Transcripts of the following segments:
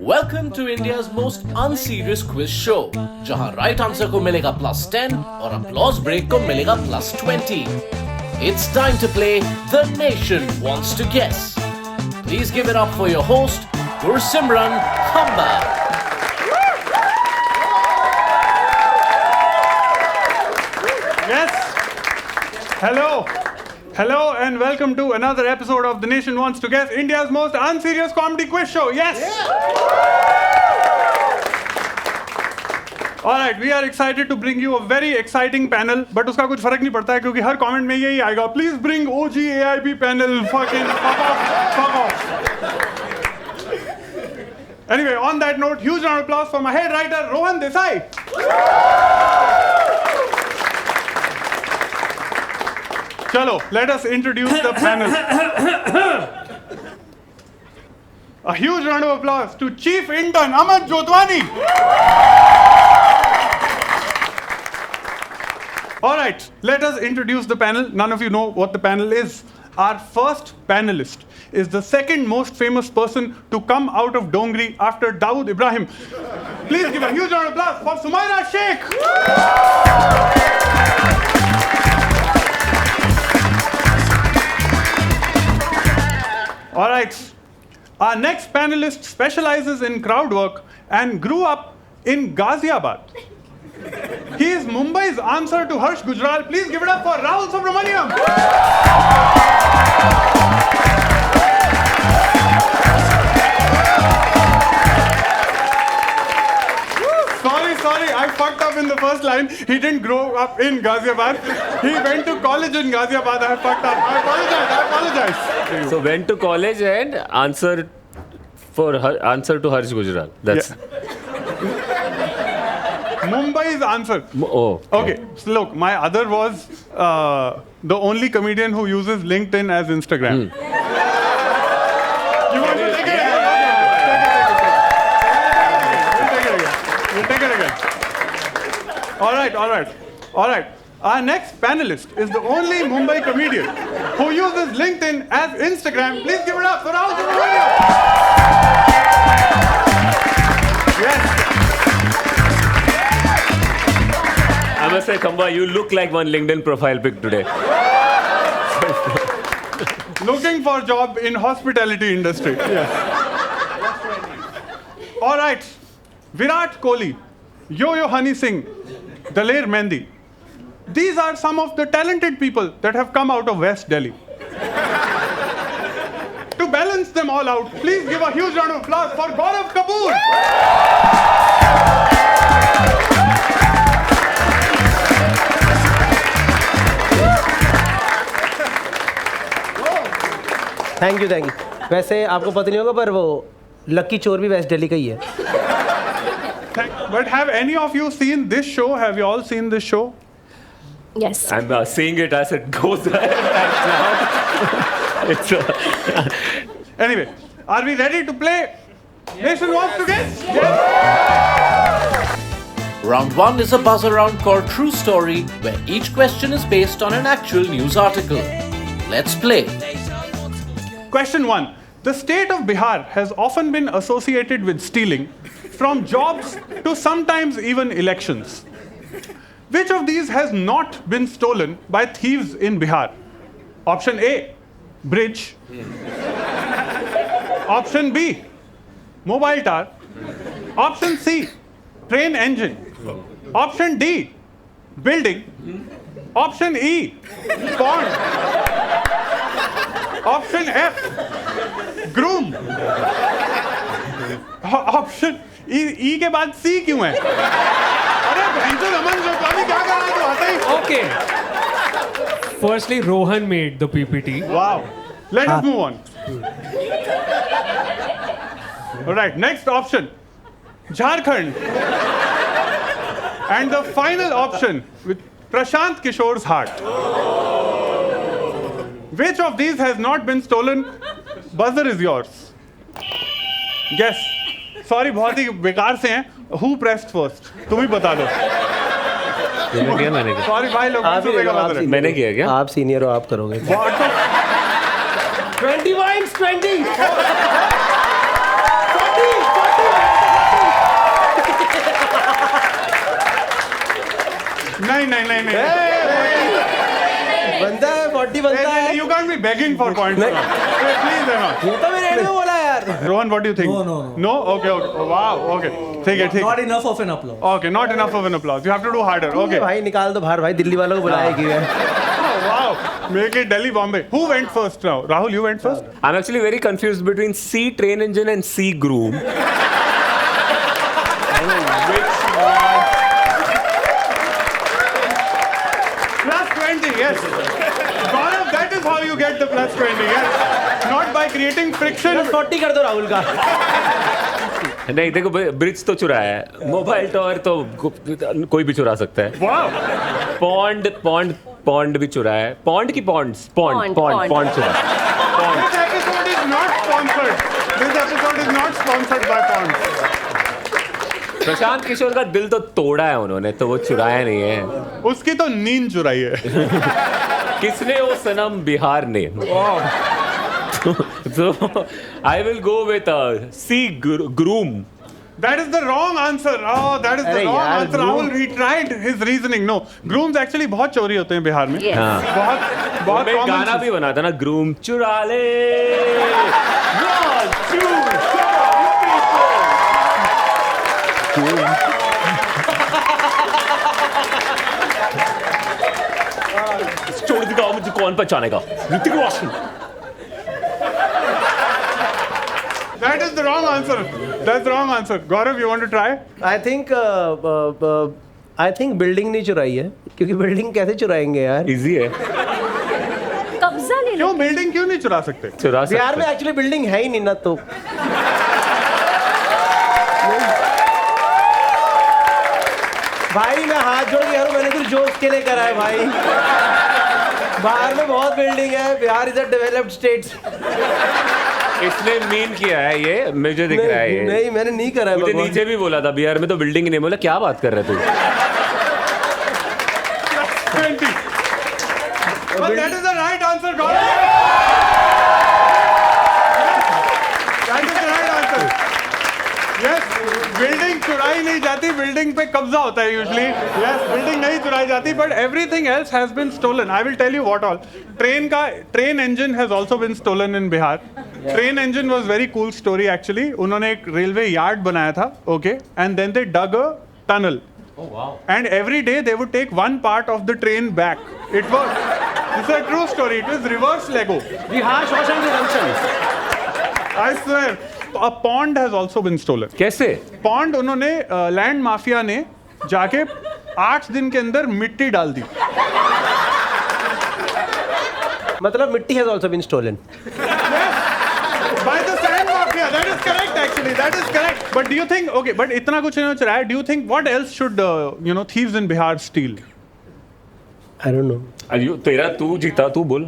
Welcome to India's most unserious quiz show, जहां right answer को मिलेगा +10 और applause break को मिलेगा +20. It's time to play The Nation Wants to Guess. Please give it up for your host, Gursimran Khamba. Yes. Hello and welcome to another episode of The Nation Wants to Guess, India's most unserious comedy quiz show. Yes. Alright, we are excited to bring you a very exciting panel, but उसका कुछ फर्क नहीं पड़ता है क्योंकि हर comment में यही आएगा. Please bring OG AIB panel. Fucking fuck off. Anyway, on that note, huge round of applause for my head writer Rohan Desai. Chalo, let us introduce the panel. A huge round of applause to Chief Intern Aman Jotwani. Alright, let us introduce the panel. None of you know what the panel is. Our first panelist is the second most famous person to come out of Dongri after Dawood Ibrahim. Please give a huge round of applause for Sumaira Sheikh. Alright, our next panelist specializes in crowd work and grew up in Ghaziabad. He is Mumbai's answer to Harsh Gujral. Please give it up for Rahul Subramaniam. Sorry, I fucked up in the first line. He didn't grow up in Ghaziabad. He went to college in Ghaziabad. I fucked up. I apologize. So went to college and answer to Harsh Gujral. That's Mumbai's answer. Oh. Okay. So look, my other was the only comedian who uses LinkedIn as Instagram. You want to take it again? Take it again. All right. Our next panelist is the only Mumbai comedian who uses LinkedIn as Instagram. Please give it up for Rahul Subramaniam. Yes. I must say, Khamba, you look like one LinkedIn profile pic today. Looking for job in hospitality industry. Yes. All right. Virat Kohli, Yo-Yo Honey Singh, Daler Mehndi. These are some of the talented people that have come out of West Delhi. To balance them all out, please give a huge round of applause for Gaurav Kapoor. Thank you वैसे आपको पता नहीं होगा पर वो लक्की चोर भी waste Delhi का ही है. But have any of you seen this show? Have you all seen this show? Yes. I'm seeing it as it goes. Anyway, are we ready to play? Nation Wants to Guess? Yes. Round 1 is a buzzer round called True Story, where each question is based on an actual news article. Let's play. Question 1. The state of Bihar has often been associated with stealing, from jobs to sometimes even elections. Which of these has not been stolen by thieves in Bihar? Option A, bridge. Option B, mobile tower. Option C, train engine. Option D, building. Option E, pond. Option F, groom. Option E के बाद C क्यों है? अरे भैंचो रमन जो कभी क्या कर रहा है तो आता ही. Okay. Firstly, Rohan made the PPT. Wow. Let us move on. Alright, next option, Jharkhand. And the final option with Prashant Kishore's heart. Which of these has not been stolen? Buzzer is yours. Guess. Sorry, बहुत ही बेकार से हैं. Who pressed first? तुम ही बता दो. मैंने किया. Sorry भाई लोग. मैंने किया क्या? आप सीनियर हो, आप करोगे. 20 points, 20. 40. नहीं बनता है 40 बनता है। You can't be begging for points. Please, Emma. ये तो मैंने एंड में बोला यार। Rohan, what do you think? No. No? Okay. Wow. Okay. ठीक है। Not enough of an applause. Okay, not enough of an applause. You have to do harder. Okay. भाई निकाल दो बाहर भाई, दिल्ली वालों को बुलाया क्यों है? Wow. Make it Delhi, Bombay. Who went first now? Rahul, you went first? I'm actually very confused between C train engine and C groom. Which one? Plus 20, yes. Gaurav, that is how you get the plus 20, yes. Not by creating friction. 40 कर दो राहुल का। नहीं देखो bridge तो चुराया है, mobile tower तो कोई भी चुरा सकता है। Wow. पॉन्ड भी चुराया है। पॉन्ड की पॉन्ड चुरा। This episode is not sponsored. This episode is not sponsored by Pond. Prashant Kishor का दिल तो तोड़ा है उन्होंने, तो वो चुराया नहीं है। उसकी तो नींद चुराई है। किसने वो सनम बिहार ने। So I will go with C groom. That is the wrong answer. Oh, that is the अरे wrong यार, answer. Rahul, he tried his reasoning. No, grooms actually बहुत चोरी होते हैं बिहार में। Yes. बहुत मैं common गाना चीज़। भी बना था ना, ग्रूम चुरा ले। छोड़ दिखाओ मुझे कौन पहचानेगा, Hrithik Roshan. That is the wrong answer. That's the wrong answer. Gaurav, you want to try? I think building नहीं चुराई है, क्योंकि बिल्डिंग कैसे चुराएंगे यार? इजी है, कब्जा ले लो। क्यों बिल्डिंग क्यों नहीं चुरा सकते? चुरा सकते बिहार में एक्चुअली बिल्डिंग है ही नहीं ना, तो भाई मैं हाथ जोड़ के यार, मैंने कुछ जोश के लिए करा है भाई। बाहर में बहुत बिल्डिंग है, Bihar is a developed state. इसने मीन किया है ये, मुझे दिख रहा है ये। नहीं मैंने नहीं करा है। मुझे भगवान। नीचे भी बोला था बिहार में तो बिल्डिंग नहीं, बोला क्या बात कर रहे तू। 20. But that is the right answer, Gaurav. That is the right answer. Yes, building चुराई नहीं जाती, बिल्डिंग पे कब्जा होता है यूजुअली। Yes, बिल्डिंग नहीं चुराई जाती, but everything else has been stolen. I will tell you what all. Train engine has also been stolen in Bihar. Train engine was very cool story actually. उन्होंने एक railway yard बनाया था, okay, and then they dug a tunnel. Oh wow! And every day they would take one part of the train back. It was. It's a true story. It was reverse Lego. Bihar शोषण redemption. I swear. A pond has also been stolen. कैसे? Pond उन्होंने land mafia ने जाके 8 दिन के अंदर मिट्टी डाल दी। मतलब मिट्टी has also been stolen. By the sand mafia. That is correct actually. That is correct. But do you think, okay, but इतना कुछ इन्होंने चुराया, do you think what else should thieves in Bihar steal? I don't know. अयो तेरा तू जीता, तू बोल।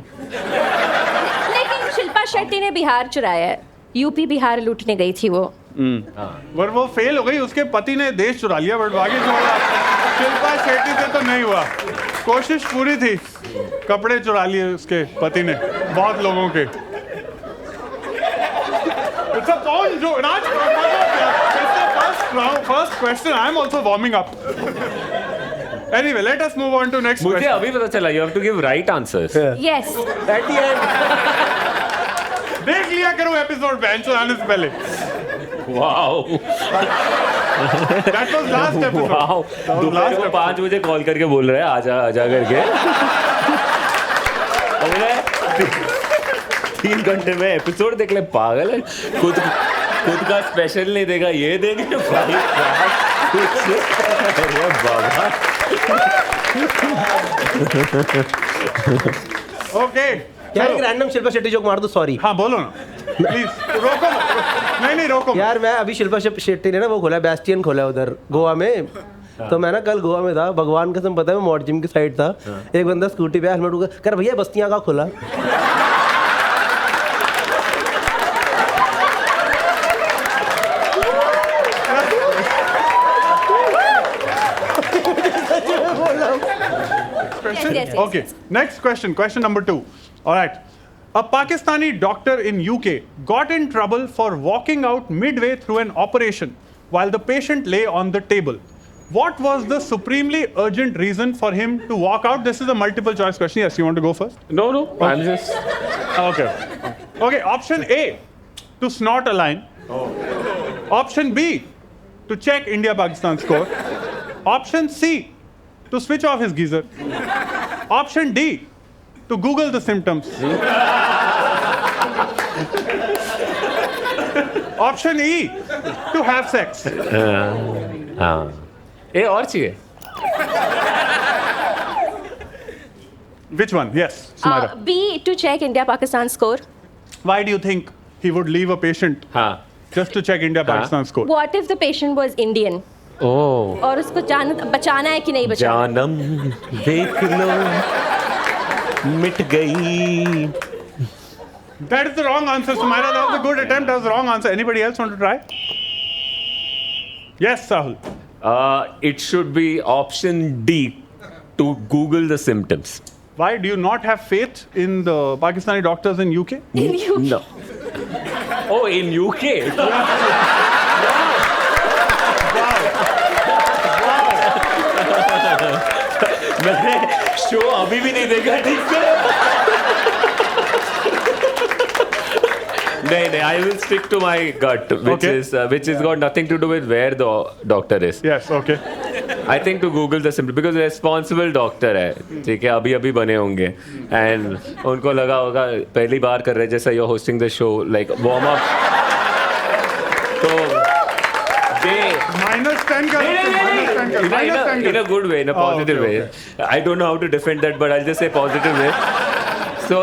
लेकिन शिल्पा शेट्टी ने बिहार चुराया है। यूपी बिहार लूटने गई थी वो। पर वो फेल हो गई, उसके पति ने देश चुरा लिया, बट बाकी छोड़ा। शिल्पा शेट्टी से तो नहीं हुआ, कोशिश पूरी थी। कपड़े चुरा लिए उसके पति ने बहुत लोगों के। It's a pawn joke. Raj, it's the first question. I'm also warming up. Anyway, let us move on to next मुझे question. अभी पता चला, you have to give right answers. Yes. At the end. देख लिया करो episode bench आने से पहले। Wow. That was last episode. Wow. दोपहर को 5 बजे कॉल करके बोल रहे हैं आजा करके। और बोले 3 घंटे में एपिसोड देख ले, पागल है। खुद का स्पेशल नहीं देगा, ये देंगे भाई। अरे बाबा। Okay. यार एक रैंडम शिल्पा शेट्टी जोक मार दो, सॉरी। हाँ बोलो ना, प्लीज रोको मत। नहीं रोको मत। यार मैं अभी शिल्पा शेट्टी ने ना वो खोला है, बैस्टियन खोला है उधर गोवा में। तो मैं ना कल गोवा में था, भगवान कसम पता है मैं मॉड जिम की साइड था। एक बंदा स्कूटी पे हेलमेट उठा कर, भैया बस्तियां का खोला। Yes. Okay, next question. Question number 2. All right. A Pakistani doctor in UK got in trouble for walking out midway through an operation while the patient lay on the table. What was the supremely urgent reason for him to walk out? This is a multiple choice question. Yes, you want to go first? No, I'm just. Okay. Okay, option A, to snort a line. Option B, to check India-Pakistan score. Option C, to switch off his geyser. Option D, to Google the symptoms. Option E, to have sex. हाँ. ए और चाहिए. Which one? Yes, Sumaira. B, to check India-Pakistan score. Why do you think he would leave a patient हाँ. just to check India-Pakistan score? What if the patient was Indian? ओह. और उसको बचाना है कि नहीं बचाना? जानम देख लो मिट गई. That is the wrong answer, Sumaira. That was a good attempt. That was the wrong answer. Anybody else want to try? Yes, Sahul. It should be option D, to Google the symptoms. Why do you not have faith in the Pakistani doctors in UK? In UK. No. Oh, in UK. मैंने show अभी भी नहीं देखा ठीक से. नहीं, I will stick to my gut, which is got nothing to do with where the doctor is. Yes, okay. I think to Google the symptoms because responsible doctor है, ठीक है, अभी बने होंगे and उनको लगा होगा पहली बार कर रहे हैं, जैसा you're hosting the show like warm up, तो -10 का. in a good way, in a positive way. I don't know how to defend that, but I'll just say positive way. So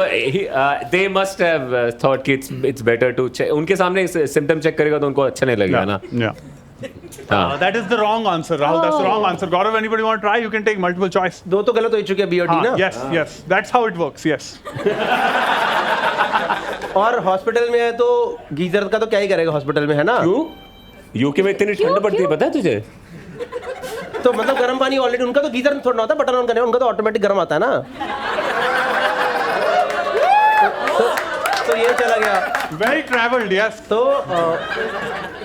they must have thought कि it's better to check. उनके सामने symptom check करेगा तो उनको अच्छा नहीं लगेगा ना. Yeah. That is the wrong answer, Rahul. That's the wrong answer. Gaurav, anybody want to try? You can take multiple choice. दो तो गलत हो चुके हैं, B और D ना. Yes. That's how it works. Yes. और हॉस्पिटल में है तो गीजर का तो क्या ही करेगा हॉस्पिटल में, है ना. क्यों? यूके में इतनी ठंड पड़ती है, पता है तुझे? तो मतलब गर्म पानी ऑलरेडी, उनका तो गीजर थोड़ा ना होता, बटन ऑन करने उनका तो ऑटोमेटिक गर्म आता है ना. तो ये चला गया. Very traveled, yes. तो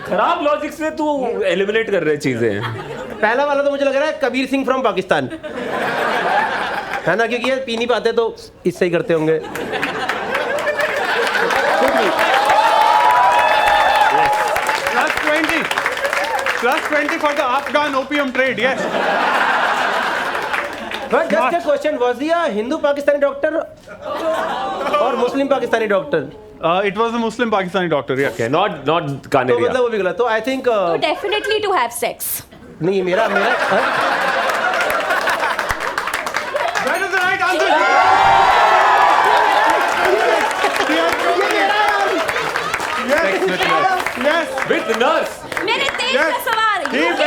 खराब लॉजिक से तू एलिमिनेट कर रहे चीजें. पहला वाला तो मुझे लग रहा है कबीर सिंह फ्रॉम पाकिस्तान, है ना, क्योंकि ये पी नहीं पाते तो इससे ही करते होंगे. +20 for the Afghan opium trade, yes. But just a question, was he a Hindu Pakistani doctor और Muslim Pakistani doctor? It was a Muslim Pakistani doctor, yes. Okay, not तो Kaneria. मतलब वो भी गलत. तो I think So definitely to have sex. नहीं, मेरा That is the right answer. Yes. With the nurse. मेरे तेज Yes. का सवाल. He UK.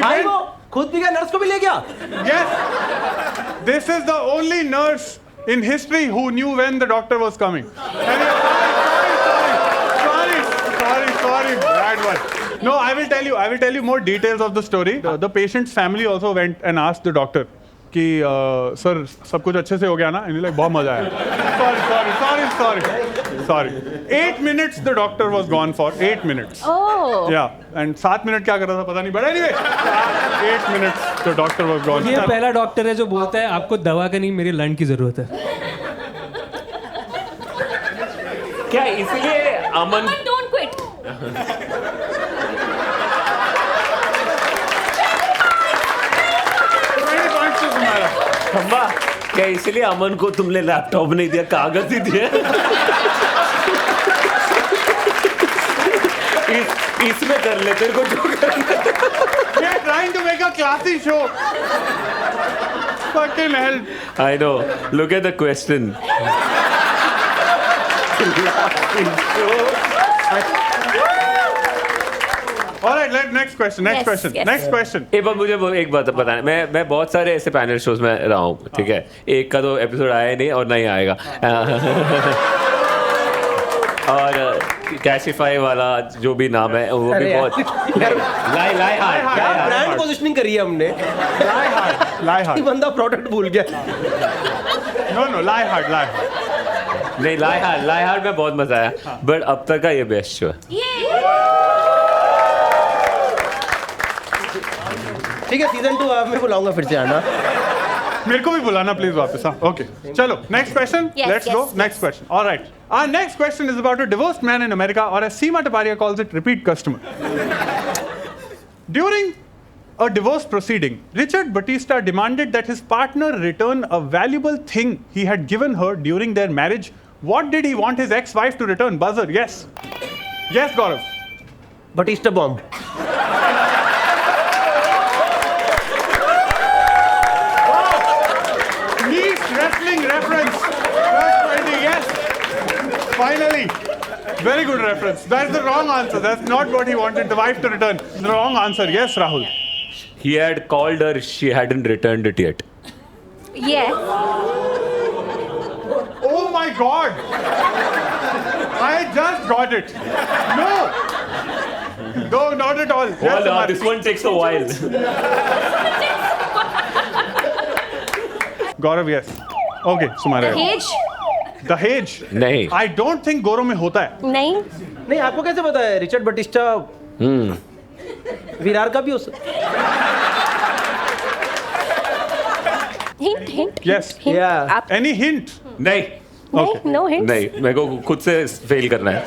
भाई वो खुद भी गया, नर्स को भी ले गया. Yes. This is the only nurse in history who knew when the doctor was coming. Sorry. Bad one. No, I will tell you more details of the story. The patient's family also went and asked the doctor कि sir सब कुछ अच्छे से हो गया ना. And he's like बहुत मजा आया. Sorry. 8 minutes the doctor was gone for. 8 minutes. Oh. Yeah. And 7 minutes क्या कर रहा था पता नहीं. But anyway, 8 minutes the doctor was gone. ये पहला डॉक्टर है जो बोलता है आपको दवा का नहीं, मेरी लंड की जरूरत है. क्या इसलिए अमन But don't quit. खम्बा, क्या इसलिए अमन को तुमने लैपटॉप नहीं दिया, कागज ही दिया? इसमें कर ले, तेरे को जो करना. We are trying to make a classy show. Fucking hell. I know. Look at the question. All right, next question. Yes. Next question. एक बार मुझे एक बात बताना. मैं बहुत सारे ऐसे पैनल शोज में रहा हूँ, ठीक है. एक का तो एपिसोड आया नहीं और नहीं आएगा. और कैशिफाई वाला जो भी नाम है वो भी बहुत लाई हार्ड. ब्रांड पोजीशनिंग करी है हमने. Lie hard. ये बंदा प्रोडक्ट भूल गया. No, lie hard. नहीं, लाई हार्ड में बहुत मजा आया, बट अब तक का ये बेस्ट शो है. ठीक है, सीजन 2 मैं बुलाऊंगा फिर से आना. मेरे को भी बुलाना प्लीज वापस. हाँ, ओके. चलो, next question. Yes, Let's yes, go. yes. Next question. All right. Our next question is about a divorced man in America, or as Seema Taparia calls it, repeat customer. During a divorce proceeding, Richard Batista demanded that his partner return a valuable thing he had given her during their marriage. What did he want his ex-wife to return? Buzzer, yes. Yes, Gaurav. Batista bomb. Neat wrestling reference. That's 20, yes. Finally. Very good reference. That's the wrong answer. That's not what he wanted the wife to return. The wrong answer. Yes, Rahul. He had called her, she hadn't returned it yet. Yes. Oh my God. I just got it. No. No, not at all. Yes, Well, Amar. this one takes a while. Gaurav, yes. Okay, Sumara. Dahej? Dahej. नहीं. I don't think गोरों में होता है. नहीं. नहीं, आपको कैसे पता है? रिचर्ड बटिस्टा विरार का भी हो सकता. Hint. Yes. Hint. Yeah. आप Any hint? नहीं. नहीं, no hints. नहीं, मेरे को खुद से फेल करना है.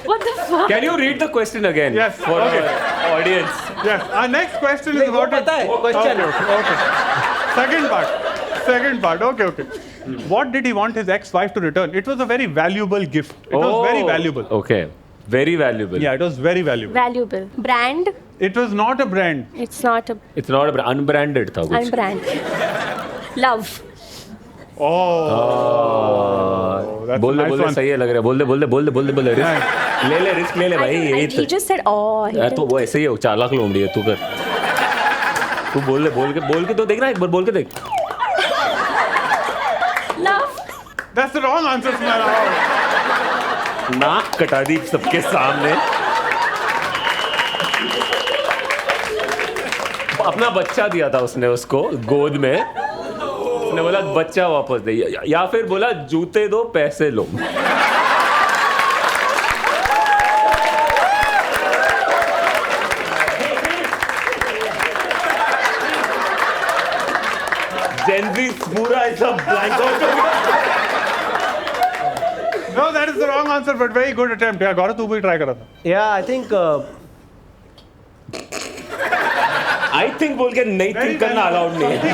What the fuck? Can you read the question again? Yes, For okay. our audience. Yes. Our next question is नहीं, वो about पता है, question. Okay. Second part. Okay. What did he want his ex-wife to return? It was a very valuable gift. It was very valuable. Okay. Very valuable. Yeah, it was very valuable. Valuable. Brand? It was not a brand. It's not a It's not a unbranded था कुछ. brand. Love. Oh, that's बोल a they nice बोल दे one. सही है लग रहा है. बोल दे रिस्क ले ले भाई यही He just said, oh. he यार didn't- तो वो ऐसे ही हो चालाक लोमड़ी है तू कर. तू बोल के तो देख ना एक बार बोल के देख. Love. That's the wrong answer, Sumara. नाक कटा दी सबके सामने. अपना बच्चा दिया था उसने उसको गोद में. उसने बोला बच्चा वापस दे या फिर बोला जूते दो पैसे लो. Gen Z पूरा ऐसा blank out हो गया. No, that is the wrong answer, but very good attempt. Yeah, Gaurav, तू भी try करा था. Yeah, I think I think बोल के नहीं Very think करना अलाउड नहीं है.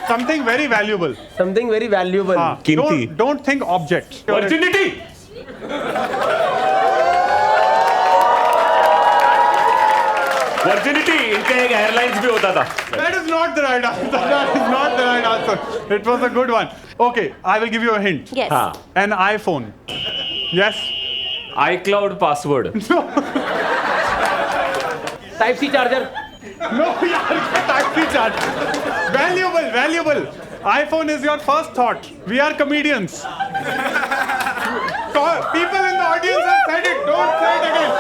Something very valuable. something very valuable. हाँ, कीमती. Don't think object. Virginity. Virginity इनका एक एयरलाइंस भी होता था. That is not the right answer. That is not the right answer. It was a good one. Okay, I will give you a hint. Yes. हाँ. An iPhone. Yes. iCloud password. Type C charger. No, yaar, type C chart. Valuable. iPhone is your first thought. We are comedians. People in the audience have said it. Don't say it again.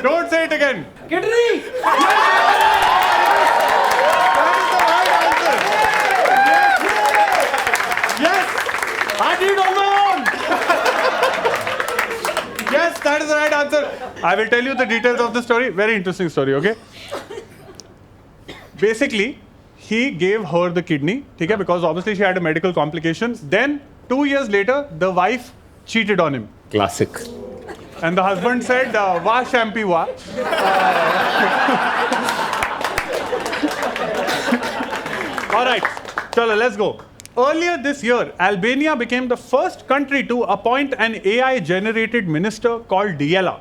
Don't say it again. Kidney. That is the right answer. Yes. I did it on my own. Yes, that is the right answer. I will tell you the details of the story. Very interesting story, okay? Basically, he gave her the kidney, okay, because obviously she had a medical complication. Then, 2 years later, the wife cheated on him. Classic. And the husband said, "Wah shampoo wah." All right, chalo, let's go. Earlier this year, Albania became the first country to appoint an AI-generated minister called Diela.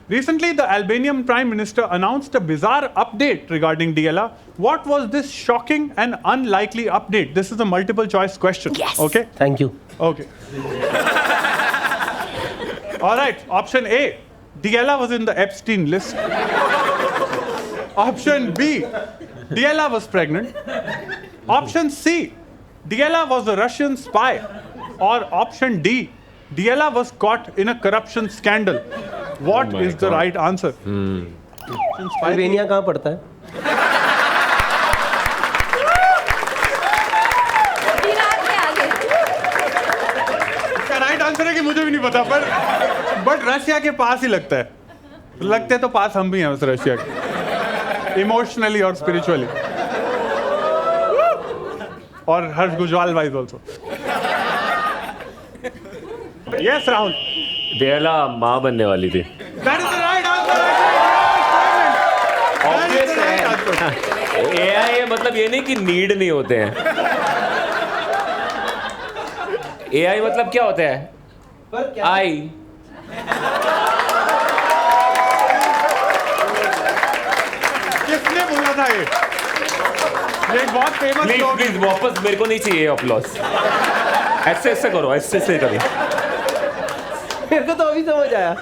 Recently, the Albanian Prime Minister announced a bizarre update regarding Diela. What was this shocking and unlikely update? This is a multiple choice question. Yes. Okay? Thank you. Okay. All right, option A, Diela was in the Epstein list. Option B, Diela was pregnant. Option C, Diela was a Russian spy. Or option D, Diela was caught in a corruption scandal. What Oh my is the God. right answer? Albania कहाँ पड़ता है? विराट के आगे. इसका right answer है कि मुझे भी नहीं पता, पर रशिया के पास ही लगता है. लगते तो पास हम भी हैं उस रशिया के, इमोशनली और स्पिरिचुअली, और Harsh Gujral wise also. Yes Rahul, Bela माँ बनने वाली थी। That is the right answer. AI मतलब ये नहीं कि नीड नहीं होते हैं। AI मतलब क्या होता है? आई। किसने बोला था ये बहुत फेमस प्लीज लोग। प्लीज वापस, मेरे को नहीं चाहिए अपलॉस। ऐसे ऐसे करो, ऐसे ऐसे करो। मेरे को तो अभी समझ आया।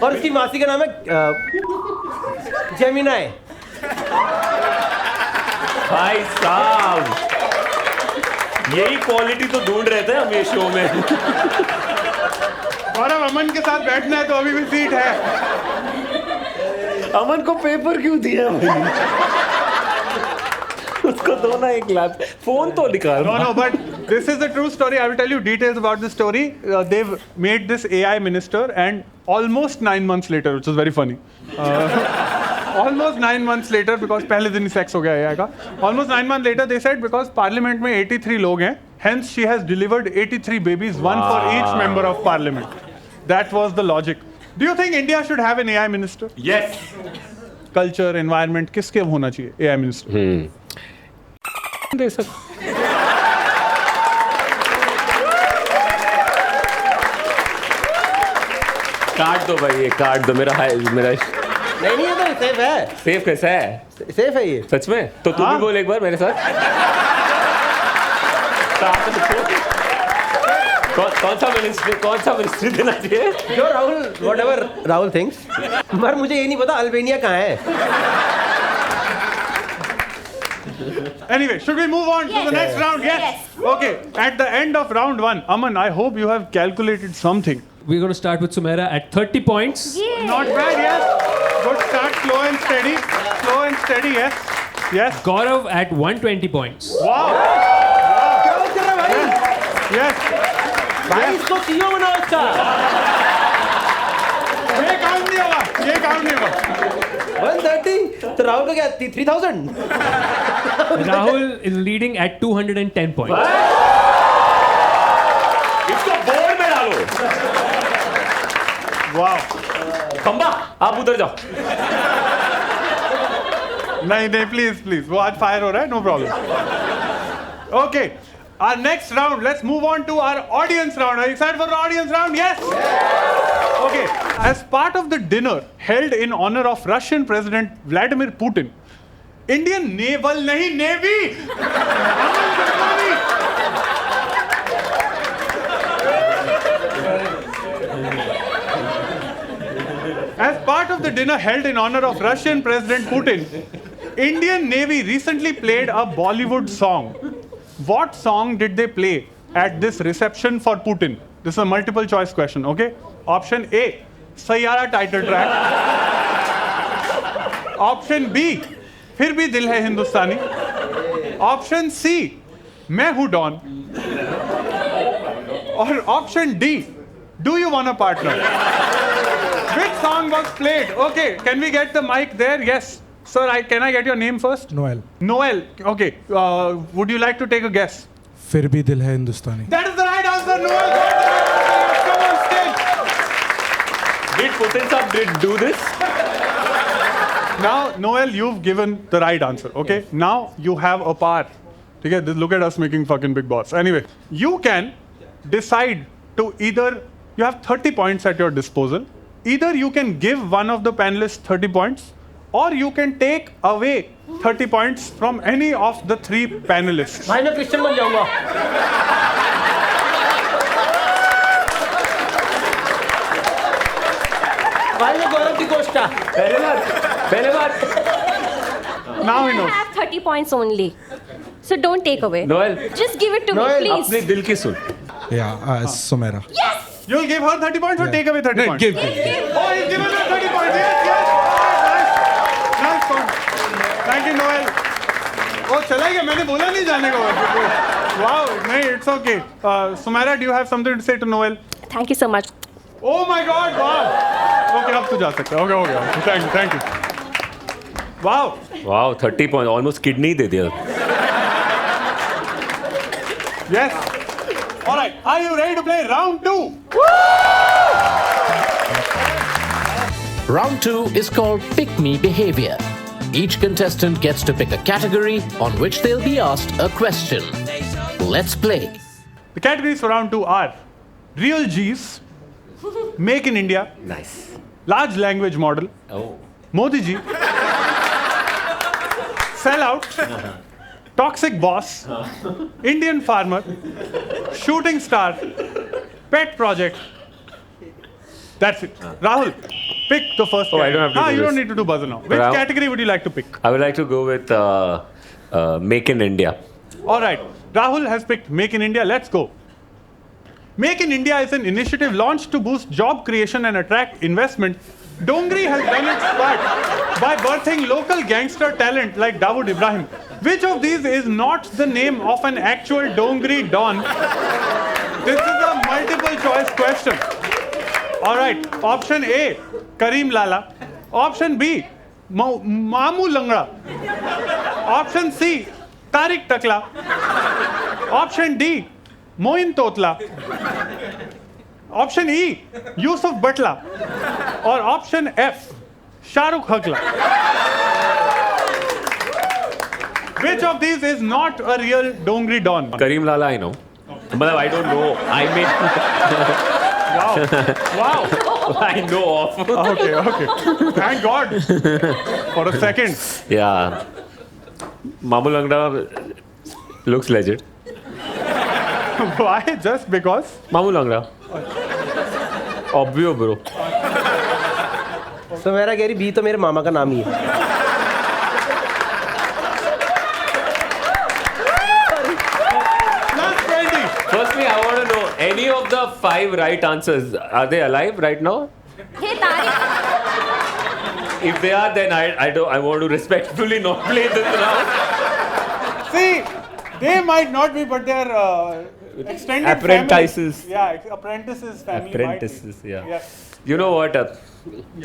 और उसकी मासी का नाम है जेमिनाई। भाई साहब, यही क्वालिटी तो ढूंढ रहे थे हम ये शो में। गौरव, अमन के साथ बैठना है तो अभी भी सीट है। अमन को पेपर क्यों दिया भाई? उसको दो ना एक लैप, फोन तो निकाल। No, but this is the true story. I will tell you details about this story. They've made this AI minister, and almost 9 months later, which is very funny. Almost 9 months later, because पहले दिन ही sex हो गया AI का. Almost 9 months later, they said because Parliament में 83 लोग हैं, hence she has delivered 83 babies, one for each member of Parliament. That was the logic. Do you think India should have an AI minister? Yes. Culture, environment, किसके होना चाहिए AI minister? दे सकते। काट दो भाई, ये काट दो। मेरा नहीं ये तो सेफ है। सेफ कैसा है? सेफ है ये। सच में? तो तू भी बोल एक बार मेरे साथ। कौन सा मिनिस्ट्री देना चाहिए? जो राहुल, whatever राहुल thinks, पर मुझे ये नहीं पता अल्बानिया कहाँ है। Anyway, should we move on to the next round? Yes. Okay. At the end of round 1, Aman, I hope you have calculated something. We're going to start with Sumaira at 30 points. Not bad, yes. Good start, slow and steady. Slow and steady, yes. Yes. Gaurav at 120 points. Wow. क्या बात कर रहा है भाई? Yes. भाई इसको CEO बनाओ इसका। ये काउंट नहीं होगा। 130, तो राहुल का क्या 3000? Rahul is leading at 210 points. इसको बोर्ड में डालो। Wow. खंबा, आप उधर जाओ। नहीं, please. वो आज फायर हो रहा है, no problem. Okay. Our next round, let's move on to our audience round. Are you excited for the audience round? Yes? Okay. As part of the dinner held in honor of Russian President Vladimir Putin, Indian Naval, nahi, Navy! Aman Gurmani! As part of the dinner held in honor of Russian President Putin, Indian Navy recently played a Bollywood song. What song did they play at this reception for Putin? This is a multiple choice question, okay? Option A, Sayyara title track. Option B, फिर भी दिल है हिंदुस्तानी. Option C, मैं हूँ don. Or option D, do you want a partner? Which song was played? Okay, can we get the mic there? Yes. Sir, can I get your name first? Noel. Noel. Okay. Would you like to take a guess? फिर भी दिल है हिंदुस्तानी. That is the right answer, Noel. Come on stage. Did Putin sir do this? Now, Noel, you've given the right answer. Okay. Now you have a power. Okay. Look at us making fucking big boss. Anyway, you can decide to either you have 30 points at your disposal. Either you can give one of the panelists 30 points. Or you can take away 30 points from any of the 3 panelists. भाई मैं Christian बन जाऊंगा। भाई मैं गौरव की कोष्टा। पहले बार। Now he I knows. have 30 points only. So don't take away. Noel. Just give it to me, Noel, please. अपने दिल की सुन। Yeah, Sumaira. Yes! You'll give her 30 points or take away 30 points? Give. Oh, he's given her 30 points. Yes. Nice one. Thank you, Noel. Oh, चला गया. मैंने बोला नहीं जाने को. Wow. नहीं, it's okay. Sumaira, do you have something to say to Noel? Thank you so much. Oh my God! Wow. Okay, अब तो जा सकते हैं. Okay, हो गया. Thank you. Wow. Wow, 30 points. Almost kidney दे दिया. Yes. All right. Are you ready to play round 2? Round 2 is called Pick Me Behavior. Each contestant gets to pick a category on which they'll be asked a question. Let's play. The categories for round 2 are Real G's, Make in India, Nice. Large Language Model, Oh. Modi Ji, Sellout, Toxic Boss, Indian Farmer, Shooting Star, Pet Project. That's it. Rahul, pick the first category. I don't have to do you this. don't need to do buzzer now. Which Rahul- category would you like to pick? I would like to go with Make in India. All right. Rahul has picked Make in India. Let's go. Make in India is an initiative launched to boost job creation and attract investment. Dongri has done its part by birthing local gangster talent like Dawood Ibrahim. Which of these is not the name of an actual Dongri Don? This is a multiple choice question. All right. Option A, Kareem Lala. Option B, Mamu Langra. Option C, Tariq Takla. Option D, Moin Totla. Option E, Yusuf Butla. Or option F, Shahrukh Hakla. Which of these is not a real Dongri Don? Kareem Lala, I know. But I don't know. I made. Wow. I know of. Okay. Thank God. For a second. Yeah. Mamu Langra looks legit. Why? Just because? Mamu Langra. Obvio, bro. तो मेरा कह रही B तो मेरे मामा का नाम ही है. Plus 20. Firstly, I want to know any of the 5 right answers. Are they alive right now? Hey, Tariq. If they are, then I want to respectfully not play this round. See, they might not be, but they're extended Apprentices. family. Yeah, apprentices family. Apprentices, might be. yeah. Yes. You know what?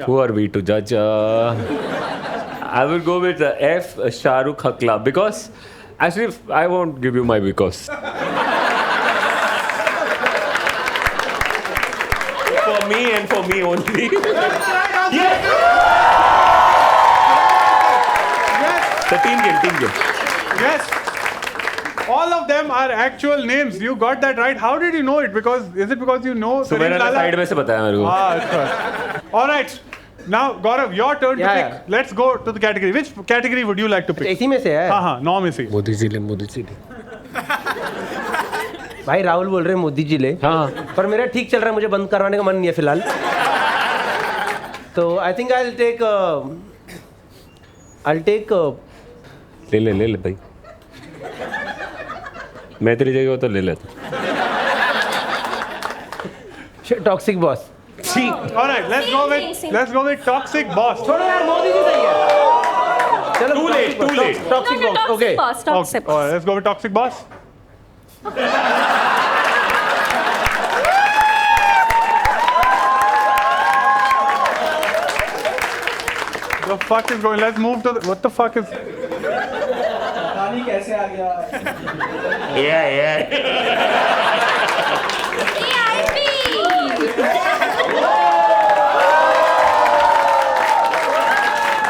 Who are we to judge? I will go with F, Shahrukh Hakla, because actually I won't give you my because. For me and for me only. Yes! Yes. The team game. Yes. All of them are actual names. You got that right. How did you know it? Is it because you know So मैंने Kareem Lala? Side में से बताया मेरे को. अच्छा. All right. Now, Gaurav, your turn to Yeah, pick. Let's go to the category. Which category would you like to pick? इसी में से है. हाँ, 9 में से. मोदी जी ले. भाई राहुल बोल रहे हैं मोदी जी ले. हाँ. पर मेरा ठीक चल रहा है, मुझे बंद करवाने का मन नहीं है फिलहाल. तो I think I will take ले भाई. मैं तेरी जगह हो तो ले लेता. Toxic boss. All right, let's go with toxic boss. छोड़ो यार, मोदी जी सही है. चलो Too late. Toxic boss. Okay. Boss, toxic All right, let's go with toxic boss. The fuck is going? Let's move to the. What the fuck is?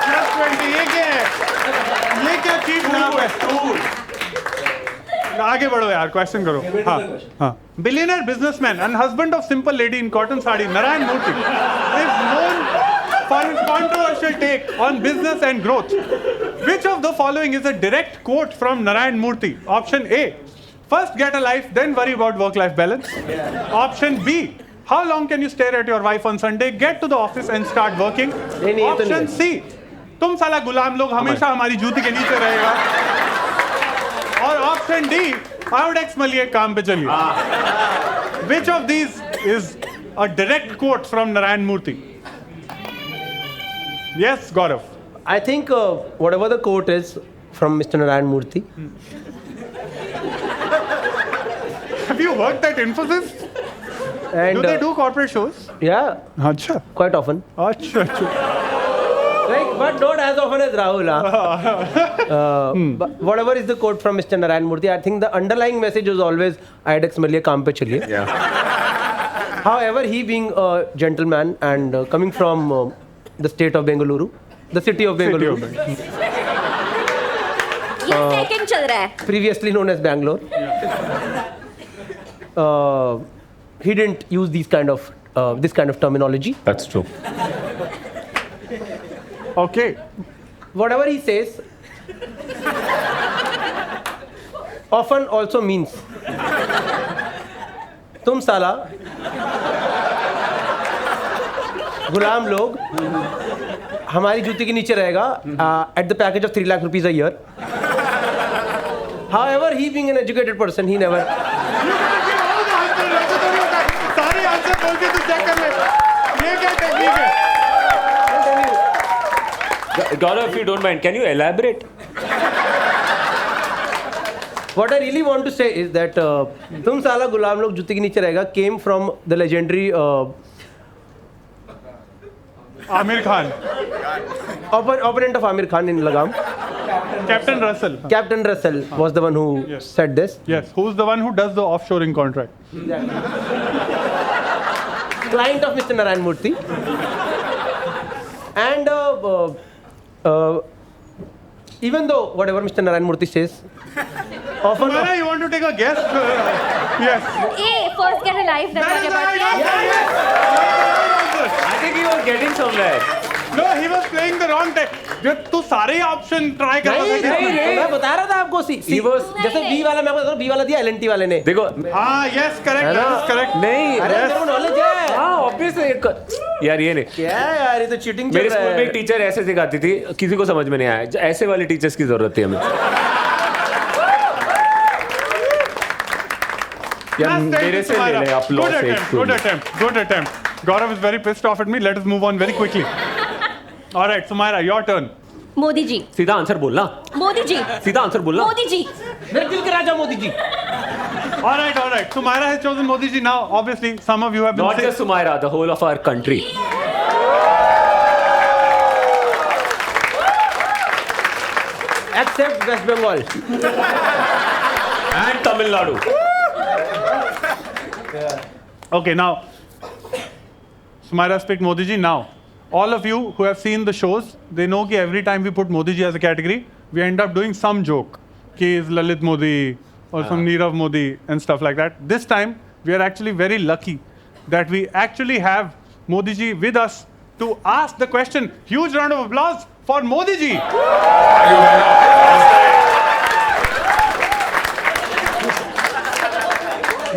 Plus 20. ये क्या है? ये क्या चीज नाम है? आगे बढ़ो यार, क्वेश्चन करो. हाँ. Billionaire businessman and husband of simple lady in cotton sari, Narayan Murthy, is known for his controversial take on business and growth. Which of the following is a direct quote from Narayan Murthy? Option A, first get a life, then worry about work-life balance. Option B, how long can you stare at your wife on Sunday? Get to the office and start working. Option C, तुम साला गुलाम लोग हमेशा हमारी जूती के नीचे रहेगा. और ऑप्शन डी, आयोडेक्स मलिए काम पे चलिए. Which of these is a direct quote from Narayan Murthy? Yes, Gaurav. I think whatever the quote is from Mr. Narayan Murthy. Have you worked at Infosys? And Do they do corporate shows? yeah, Acha. quite often. Acha. Like, but not as often as Rahul. But whatever is the quote from Mr. Narayan Murthy, I think the underlying message was always IDEX मिलिए काम पे चलिए. Yeah. However, he being a gentleman and coming from the state of Bengaluru, the city of Bengaluru, ये second चल रहा है. previously known as Bangalore, he didn't use this kind of terminology. That's true. Okay. Whatever he says often also means तुम साला गुलाम लोग हमारी जूती के नीचे रहेगा at the package of 3 lakh rupees a year. However, he being an educated person, he never. सारे answer बोल के तू चेक कर ले. ये क्या टेक्निक है? Gaurav, if you don't mind, can you elaborate? What I really want to say is that तुम साला गुलाम लोग जूती के नीचे रहेगा came from the legendary Amir Khan. opponent of Amir Khan in Lagam. Captain Russell. Captain Russell was the one who Yes. said this. Yes. Who's the one who does the offshoring contract? Client of Mr. Narayan Murthy. And even though whatever Mr. Narayan Murthy says, often. Sumera, you want to take a guess? Yes. A first get a life That is right. Yes. I think he was getting somewhere. No, he was playing the wrong time. तू सारे option try कर रहा था. मैं बता रहा था आपको He was- जैसे बी वाला मैं बता रहा हूँ बी वाला दिया LNT वाले ने. देखो हाँ, yes, correct. है ना? That is correct. नहीं अरे तेरे को नॉलेज है. हाँ ऑब्वियसली यार ये नहीं क्या है यार ये तो चीटिंग चल मेरे रहा स्कूल में एक है. टीचर ऐसे सिखाती थी किसी को समझ में नहीं आया ऐसे वाले टीचर्स की जरूरत थी हमें यार Last time मेरे to से ले Sumera. ले आप लॉ Good से attempt. Good attempt. Good attempt. Gaurav is very pissed off at me. Let us move on very quickly. All right, Sumera, your turn. Modi ji. सीधा आंसर बोलना मोदी जी. सीधा आंसर बोलना मोदी जी. मेरे दिल के राजा Modi ji. All right, all right. Sumera has chosen Modi ji. Now, obviously, some of you have been Not just Sumaira, the whole of our country. Except West Bengal. And Tamil Nadu. Okay, now, Sumera picked Modi ji. Now, all of you who have seen the shows, they know that every time we put Modi ji as a category, we end up doing some joke. Ki is Lalit Modi or some Nirav Modi and stuff like that. This time, we are actually very lucky that we actually have Modi ji with us to ask the question. Huge round of applause for Modi ji.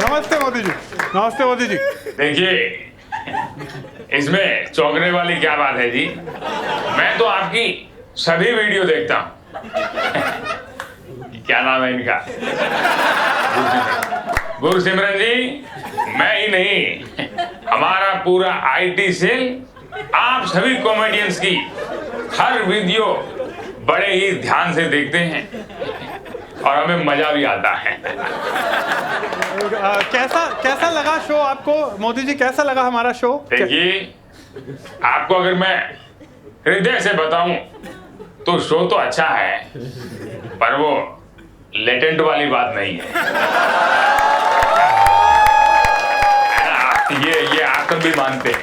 नमस्ते मोदी जी. नमस्ते मोदी जी. देखिए इसमें चौंकने वाली क्या बात है जी. मैं तो आपकी सभी वीडियो देखता हूँ. क्या नाम है इनका? गुरसिमरन जी. मैं ही नहीं, हमारा पूरा आईटी सेल आप सभी कॉमेडियंस की हर वीडियो बड़े ही ध्यान से देखते हैं और हमें मजा भी आता है. कैसा लगा शो आपको मोदी जी? कैसा लगा हमारा शो? देखिए आपको अगर मैं हृदय से बताऊं तो शो तो अच्छा है पर वो लेटेंट वाली बात नहीं है ना? ये आप सब भी मानते हैं.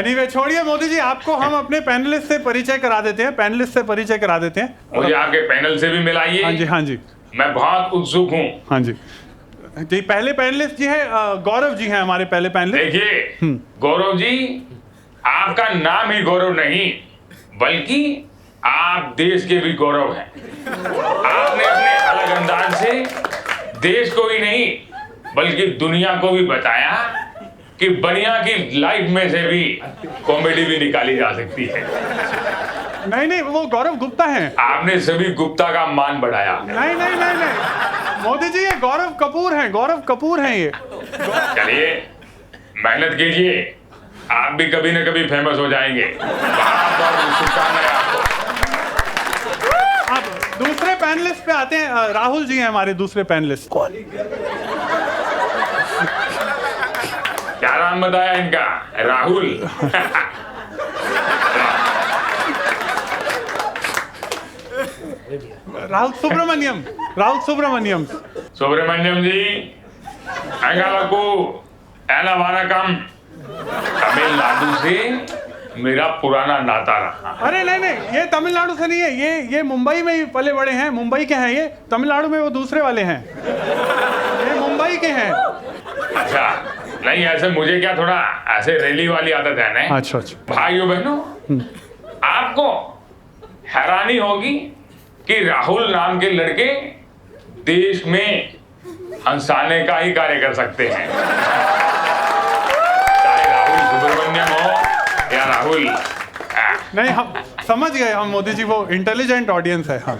Anyway, छोड़िए मोदी जी, आपको हम अपने पैनलिस्ट से परिचय करा देते हैं. मुझे आपके पैनल से भी मिलाइए. हाँ जी, हाँ जी, मैं बहुत उत्सुक हूँ. हाँ जी. जी पहले पैनलिस्ट जी हैं गौरव जी हैं हमारे पहले पैनलिस्ट. देखिए गौरव जी, आपका नाम ही गौरव नहीं बल्कि आप देश के भी गौरव हैं. आपने अपने अलग अंदाज से देश को ही नहीं बल्कि दुनिया को भी बताया कि बनिया की लाइफ में से भी कॉमेडी भी निकाली जा सकती है. नहीं, वो गौरव गुप्ता हैं. आपने सभी गुप्ता का मान बढ़ाया. नहीं, मोदी जी ये गौरव कपूर हैं ये. चलिए मेहनत कीजिए, आप भी कभी न कभी फेमस हो जाएंगे. बहुत शुभकामनाएं आपको. अब दूसरे पैनलिस्ट पे आते हैं. राहुल जी हैं हमारे दूसरे पैनलिस्ट. क्या नाम बताया इनका? राहुल। राहुल सुब्रमण्यम। राहुल सुब्रमण्यम। सुब्रमण्यम जी, अंगालको एना वानकम। तमिलनाडु से मेरा पुराना नाता रहा। अरे नहीं नहीं, ये तमिलनाडु से नहीं है, ये मुंबई में ही पले बड़े हैं, मुंबई के हैं ये। तमिलनाडु में वो दूसरे वाले हैं, ये मुंबई के हैं। अच्छा, नहीं ऐसे मुझे क्या थोड़ा ऐसे रैली वाली आदत है ना। अच्छा अच्छा। भाइयों बहनों, आपको हैरानी होगी कि राहुल नाम के लड़के देश में हंसाने का ही कार्य कर सकते हैं, चाहे राहुल सुब्रमण्यम हो या राहुल। नहीं, हम समझ गए, हम मोदी जी वो इंटेलिजेंट ऑडियंस है। हाँ,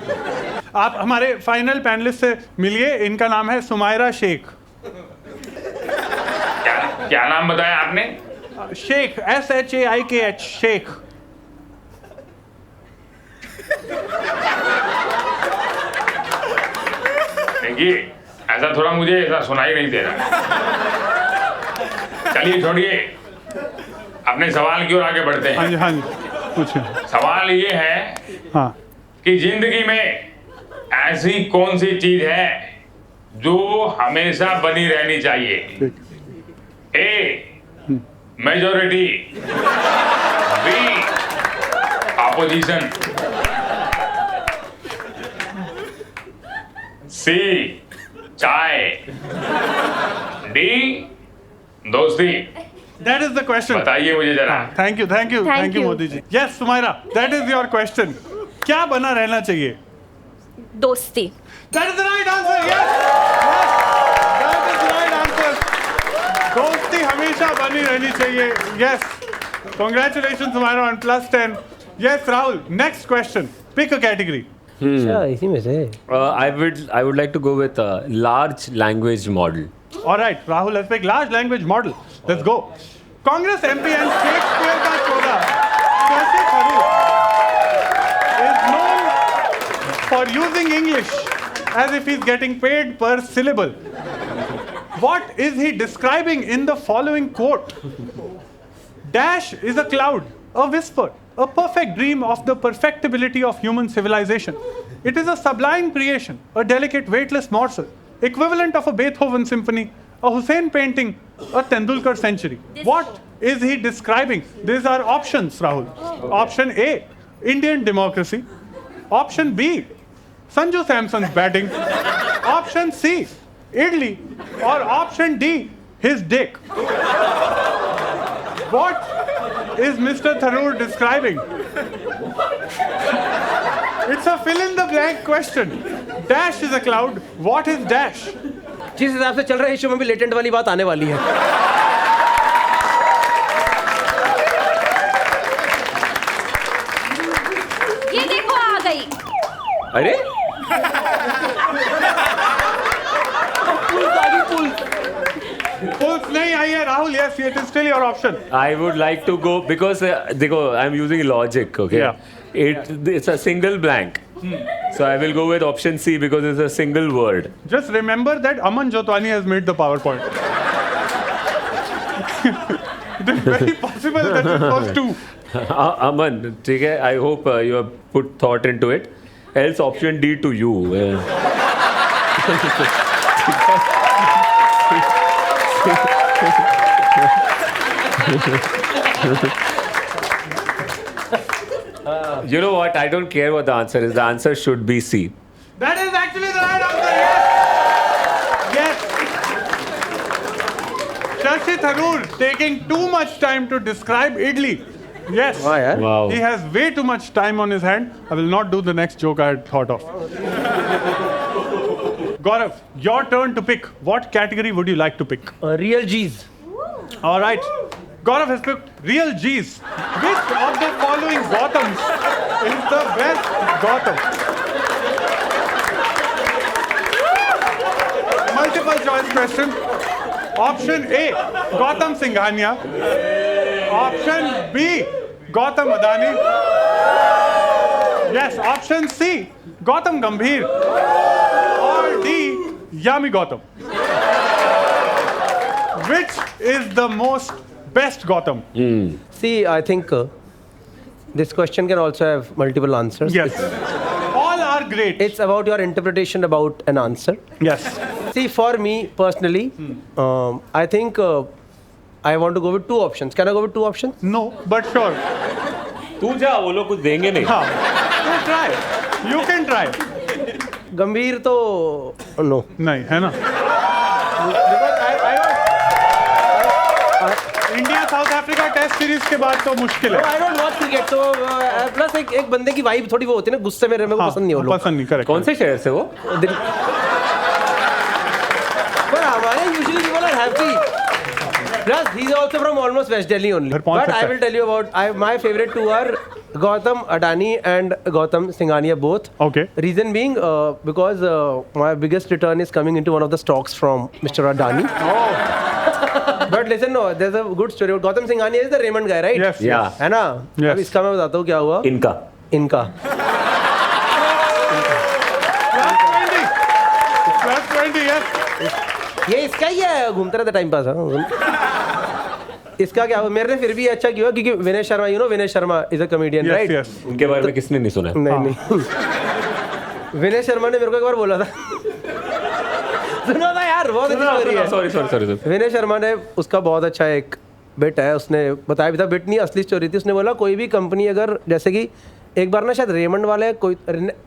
आप हमारे फाइनल पैनलिस्ट से मिलिए, इनका नाम है सुमायरा शेख। क्या नाम बताया आपने? शेख, SHAIKH, शेख। देखिए, ऐसा थोड़ा मुझे ऐसा सुनाई नहीं दे रहा। चलिए छोड़िए, अपने सवाल की ओर आगे बढ़ते हैं। हाँ जी हाँ जी, पूछिए। सवाल ये है हाँ, कि जिंदगी में ऐसी कौन सी चीज है जो हमेशा बनी रहनी चाहिए? A, majority. B, opposition. C, चाय। डी, दोस्ती। That is the question. बताइए मुझे जरा। Thank you thank you Thank thank you you. Modi ji. Yes Sumaira, that is your question. क्या बना रहना चाहिए? दोस्ती। That is the right answer. Yes, that is the right answer. दोस्ती हमेशा बनी रहनी चाहिए। Yes, congratulation Sumaira on +10। Yes Rahul, next question, pick a category. अच्छा, इसी में से I would like to go with a large language model. All right, Rahul has picked large language model. Let's go. Congress MP and Shakespeare का चोला Shashi Tharoor is known for using English as if he's getting paid per syllable. What is he describing in the following quote? Dash is a cloud, a whisper, a perfect dream of the perfectibility of human civilization. It is a sublime creation, a delicate, weightless morsel, equivalent of a Beethoven symphony, a Hussein painting, a Tendulkar century. What is he describing? These are options, Rahul. Option A, Indian democracy. Option B, Sanju Samson's batting. Option C, Idli. Or option D, his dick. What is Mr. Tharoor describing? It's a fill in the blank question. Dash is a cloud. What is dash? जिस हिसाब से चल रहा है issue में भी latent वाली बात आने वाली है। ये देखो आ गई। अरे Pulse नहीं आई है Rahul. Yes, it is still your option. I would like to go because देखो I'm using logic, okay? Yeah. It's a single blank. So I will go with option C because it's a single word. Just remember that Aman Jotwani has made the PowerPoint. It is very possible that it was 2. Aman, ठीक है? I hope you have put thought into it. Else option D to you. You know what? I don't care what the answer is. The answer should be C. That is actually the right answer. Yes. Yes. Shashi Tharoor taking too much time to describe idli. Yes. वाह यार। Wow. He has way too much time on his hand. I will not do the next joke I had thought of. Gaurav, your turn to pick. What category would you like to pick? Real चीज। All right. Gaurav has picked real G's. Which of the following Gautams is the best Gautam? Multiple choice question. Option A, Gautam Singhania. Option B, Gautam Adani. Yes, option C, Gautam Gambhir. Or D, Yami Gautam. Which is the best Gotham? See, I think this question can also have multiple answers. Yes. All are great. It's about your interpretation about an answer. Yes. See, for me personally, I think I want to go with two options. Can I go with two options? No, but sure. तू जा, वो लोग कुछ देंगे नहीं. हाँ. You try. You can try. गंभीर तो no. नहीं है ना. India South Africa test series के बाद तो मुश्किल है. I don't watch cricket, so plus एक बंदे की वाइब थोड़ी वो होती है ना, गुस्से में मेरे को पसंद नहीं वो लोग. पसंद नहीं. करेक्ट. कौन से शहर से वो? पर हमारे usually people are happy. Plus, he's also from almost West Delhi only. But I will tell you about my favorite two are Gautam Adani and Gautam Singhania both. Okay. Reason being because my biggest return is coming into one of the stocks from Mr. Adani. Oh. But listen, no, there's a good story. Gautam Singhania is the Raymond guy, right? Yes. Yeah. है ना? Yes. अब इसका मैं बताता हूँ क्या हुआ. इनका. +20, yes. ये इसका ही है, घूमता रहता टाइम पास. इसका क्या हुआ, मेरे ने फिर भी अच्छा किया क्योंकि Vinay Sharma, you know Vinay Sharma is a comedian, Yes, right? yes. उनके बारे में किसने नहीं सुना? नहीं. विनय शर्मा ने मेरे को एक बार बोला था. सुनो ना यार, बहुत अच्छी स्टोरी है. Sorry. विनय शर्मा ने उसका बहुत अच्छा एक बिट है, उसने बताया भी था. बिट नहीं, असली स्टोरी थी. उसने बोला कोई भी कंपनी अगर, जैसे कि एक बार ना शायद रेमंड वाले कोई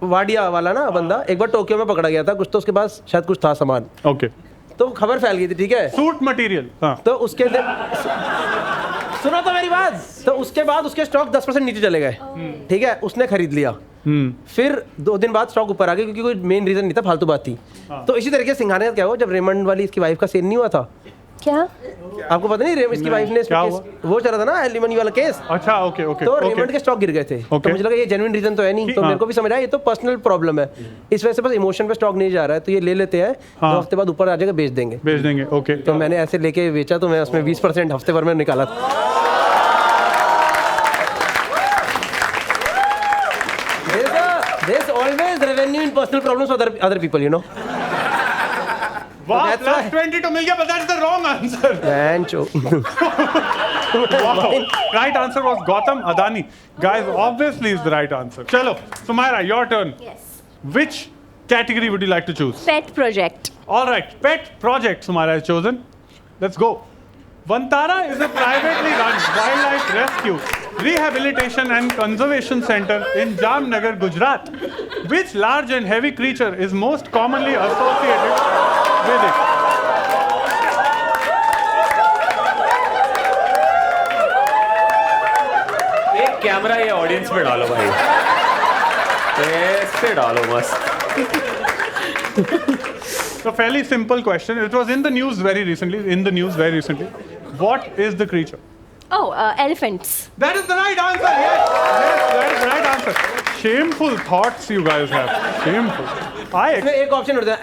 वाडिया वाला ना बंदा एक बार टोक्यो में पकड़ा गया था कुछ, तो उसके पास शायद कुछ था सामान. Okay. तो खबर फैल गई थी, ठीक है. Suit material. तो उसके सुनो तो मेरी बात. तो उसके बाद उसके स्टॉक 10% नीचे चले गए, ठीक है. उसने खरीद लिया. फिर 2 दिन बाद स्टॉक ऊपर आ गया क्योंकि कोई मेन रीजन नहीं था, फालतू बात थी. तो इसी तरीके से सिंघानिया क्या हुआ, जब रेमंड वाली इसकी वाइफ का सेल नहीं हुआ था. क्या आपको पता नहीं, इसकी वाइफ ने वो चला था ना एलिमनी वाला केस. अच्छा. ओके. तो रेमंड के स्टॉक गिर गए थे. तो मुझे लगा ये जेन्युइन रीजन तो है नहीं. तो मेरे को भी समझ आया ये तो पर्सनल प्रॉब्लम है, इस वजह से बस इमोशन पे स्टॉक नहीं जा रहा है. तो ये ले लेते हैं, 2 हफ्ते बाद ऊपर आ जाएगा, बेच देंगे. ओके. तो मैंने ऐसे लेके बेचा, तो मैं उसमें 20% हफ्ते भर में निकाला था. There's always revenue in personal problems for other people, you know. Wow, that's why- +20 to मिल गया, but that's the wrong answer. Man, Wow. Right answer was Gautam Adani. Guys, obviously is the right answer. Chalo, Sumaira, your turn. Yes. Which category would you like to choose? Pet project. All right, pet project Sumaira has chosen. Let's go. Vantara is a privately run wildlife rescue, rehabilitation and conservation center in Jamnagar, Gujarat. Which large and heavy creature is most commonly associated with it? एक camera ये audience में डालो भाई, ऐसे डालो मस्त. So fairly simple question. It was in the news very recently. What is the creature? Oh, elephants. That is the right answer. Yes, that is the right answer. Shameful thoughts you guys have. Shameful. इसमें एक option होता है.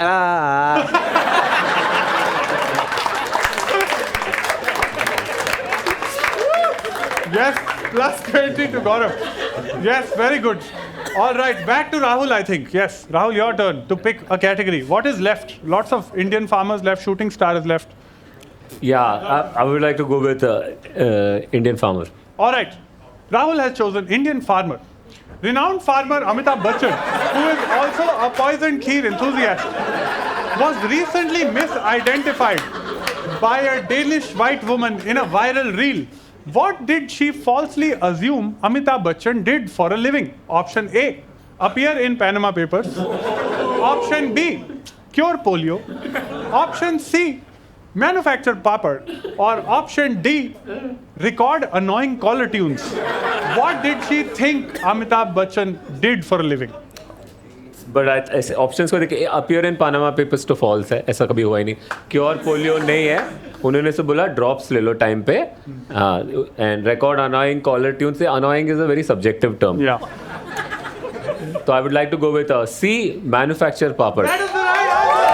Yes, +20 to Gaurav. Yes, very good. All right, back to Rahul, I think. Yes, Rahul, your turn to pick a category. What is left? Lots of Indian farmers left. Shooting star is left. Yeah, I would like to go with Indian farmer. All right, Rahul has chosen Indian farmer. Renowned farmer Amitabh Bachchan, who is also a poison kheer enthusiast, was recently misidentified by a Danish white woman in a viral reel. What did she falsely assume Amitabh Bachchan did for a living? Option A, appear in Panama Papers. Option B, cure polio. Option C, manufacture papad. Or option D, record annoying caller tunes. What did she think Amitabh Bachchan did for a living? But ऐसे options को देखिए, appear in Panama Papers तो false है, ऐसा कभी हुआ ही नहीं. Cure polio नहीं है, उन्होंने से बोला ड्रॉप्स ले लो टाइम पे. And record annoying caller tune से, annoying is a very subjective term. तो I would like to go with C, manufacture papad. That is the right answer.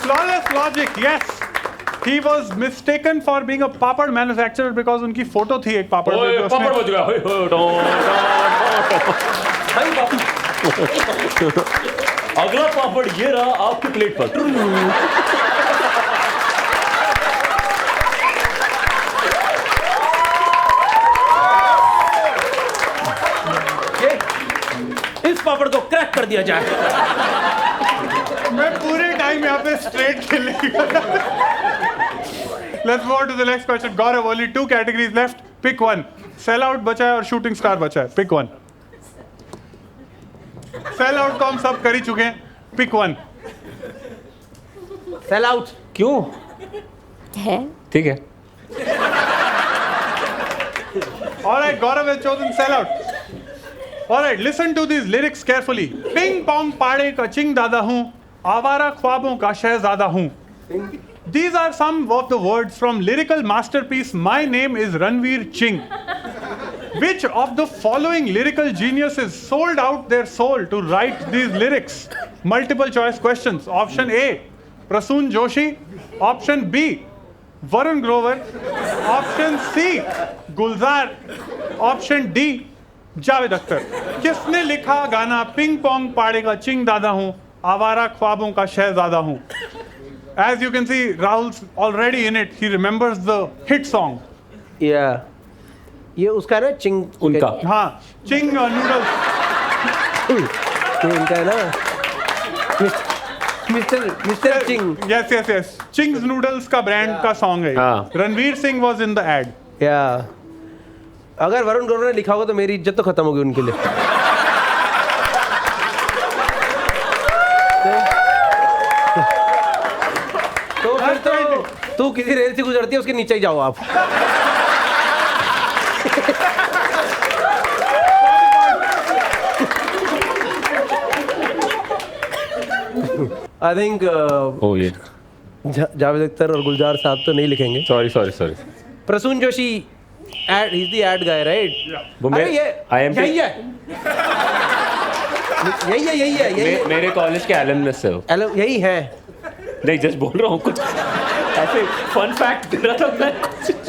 Flawless logic. Yes. He was mistaken for being a papad manufacturer because उनकी photo थी एक पापड़ में जो पापड़ उसने बज गया. अगला पापड़ ये रहा आपकी प्लेट पर. इस पापड़ को क्रैक कर दिया जाए. मैं पूरे टाइम यहाँ पे स्ट्रेट खेलेगा. Let's move on to the next question. Gaurav, only 2 categories left. Pick one. Sell out बचा है और shooting star बचा है. Pick one. Sell out को हम सब कर ही चुके हैं. Pick one. Sell out. क्यों? है ठीक है. All right, Gaurav has chosen sell out. All right, listen to these lyrics carefully. Ping pong पाड़े का चिंग दादा हूँ, आवारा ख्वाबों का शहजादा हूँ. These are some of the words from lyrical masterpiece My Name is Ranveer Ching. Which of the following lyrical geniuses sold out their soul to write these lyrics? Multiple choice questions. Option A, Prasoon Joshi. Option B, Varun Grover. Option C, Gulzar. Option D, Javed Akhtar. किसने लिखा गाना ping pong पाड़े का चिंग दादा हूँ, आवारा ख्वाबों का शहजादा हूँ? As you can see, Rahul's already in it. He remembers the hit song. Yeah. ये उसका है ना चिंग. उनका. हाँ, चिंग नूडल्स. ये इनका है ना. मिस्टर चिंग. Yes. Ching's noodles का ब्रांड का सॉन्ग है. हाँ. Ranveer Singh was in the ad. Yeah. अगर वरुण ग्रोवर ने लिखा होगा तो मेरी इज्जत तो खत्म होगी उनके लिए. तो फिर तो तू किसी रेल से गुजरती है उसके नीचे ही जाओ आप. I think Oh yeah. Javed Akhtar और गुलजार साहब तो नहीं लिखेंगे. Sorry. Prasoon Joshi he's the ad guy, right? वो अरे मैं- ये IMT यही है. मेरे कॉलेज के alumnus है वो. यही है. नहीं जस्ट बोल रहा हूँ कुछ ऐसे फन फैक्ट दे रहा था मैं.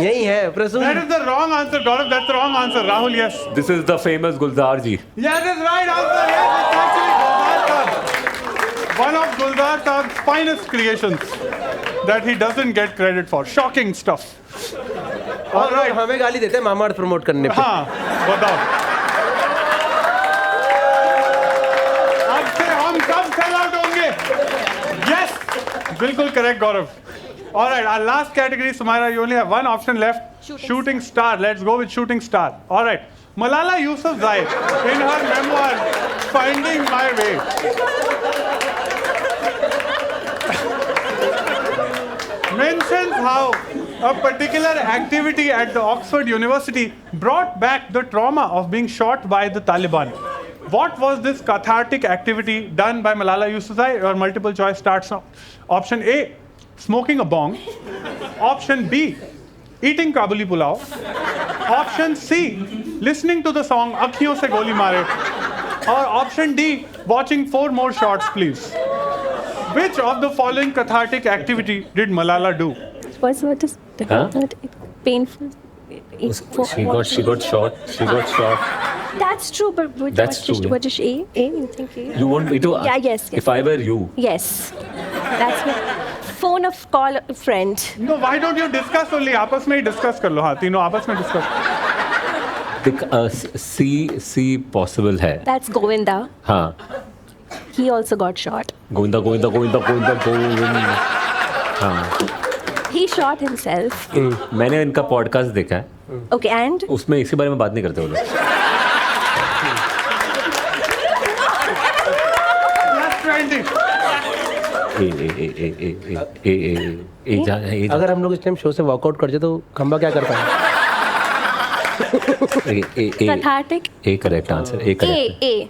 यही है Prasoon. That is the wrong answer, Gaurav. That's the wrong answer. Rahul, yes. This is the famous Gulzar ji. Yes, that's right answer. Yes, it's actually Gulzar Saab. One of Gulzar Saab's finest creations that he doesn't get credit for. Shocking stuff. All और right. हमें गाली देते हैं Mamaearth promote करने पे. हाँ, बताओ. अब से हम सब sell out होंगे. Yes, बिल्कुल correct, Gaurav. All right, our last category, Sumaira, you only have one option left. Shooting star. Let's go with shooting star. All right. Malala Yousafzai, in her memoir, Finding My Way, mentions how a particular activity at the Oxford University brought back the trauma of being shot by the Taliban. What was this cathartic activity done by Malala Yousafzai? Your multiple choice starts now. Option A, smoking a bong. Option B, eating Kabuli pulao. Option C, listening to the song Akhiyon Se Goli Mare. Or option D, watching 4 more shots, please. Which of the following cathartic activity did Malala do? what is Huh? painful. She got shot. That's true, but That's true, yeah. what is A? You think A? You want me to? Yeah, yes. If I were you. Yes. That's my phone of call a friend. No, why don't you discuss only? आपस में ही discuss कर लो. हाँ, तीनों आपस में discuss. C possible है. That's Govinda. हाँ. He also got shot. Govinda. हाँ. He shot himself. मैंने इनका पॉडकास्ट देखा है. Okay, and उसमें इसी बारे में बात नहीं करते वो लोग. That's trending. अगर हम लोग इस टाइम शो से वॉकआउट कर जाए तो खंबा क्या कर पाएंगे? cathartic. A correct answer. A correct. A.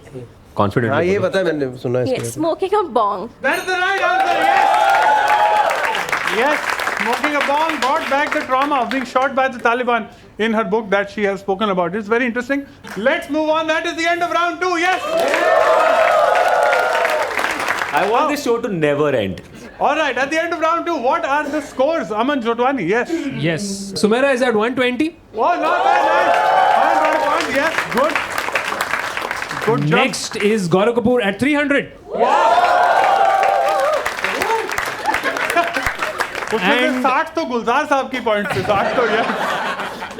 Confident. हाँ ये पता है मैंने सुना है. Yes, smoking a bong. That's the right answer. Yes. Smoking a bong brought back the trauma of being shot by the Taliban in her book that she has spoken about. It's very interesting. Let's move on. That is the end of round 2. Yes. I want this show to never end. All right. At the end of round 2, what are the scores? Aman Jotwani. Yes. Yes. Sumaira is at 120. Oh, not bad. Nice. 100 points. Yes. Good. Good job. Next is Gaurav Kapoor at 300. Wow. उसमें से And- 60 तो गुलजार साहब की point थे, 60 तो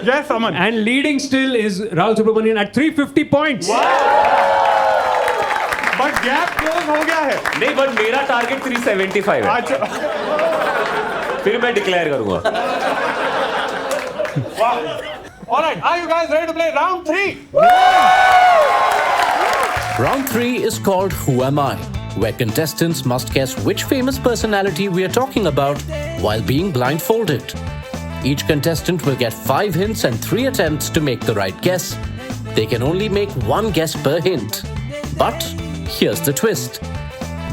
yes Aman. And leading still is Rahul Subramanian at 350 points. But gap close हो गया है। नहीं बट मेरा टारगेट 375 है, अच्छा फिर मैं डिक्लेयर करूंगा। Alright, are you guys ready to play round 3? Round 3 is called Who Am I?, where contestants must guess which famous personality we are talking about while being blindfolded. Each contestant will get 5 hints and 3 attempts to make the right guess. They can only make 1 guess per hint. But here's the twist.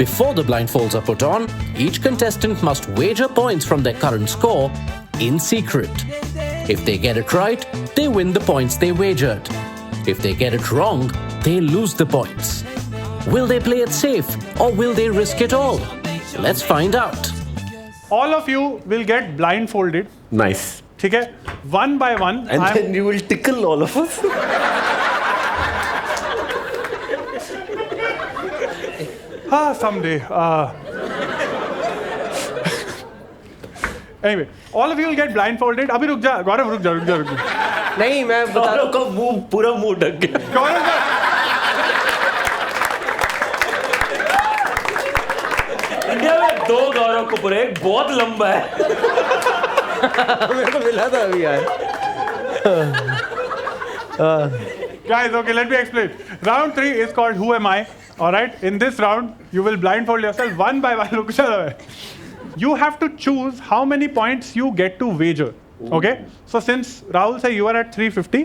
Before the blindfolds are put on, each contestant must wager points from their current score in secret. If they get it right, they win the points they wagered. If they get it wrong, they lose the points. Will they play it safe or will they risk it all? Let's find out. All of you will get blindfolded, Nice. ठीक है? One by one. And I'm- then you will tickle all of us. someday. Anyway, all of you will get blindfolded. अभी रुक जा, गौरव रुक जा। नहीं मैं बता गौरव का मुंह पूरा मुंह ढक गया। गौरव का इंडिया में 2 गौरव कपूर है, एक बहुत लंबा है। मेरे को मिला था अभी यार। Guys, okay, let me explain. Round 3 is called Who Am I? Alright, in this round, you will blindfold yourself one by one. रुक जा। You have to choose how many points you get to wager. Okay? So since Rahul said you are at 350,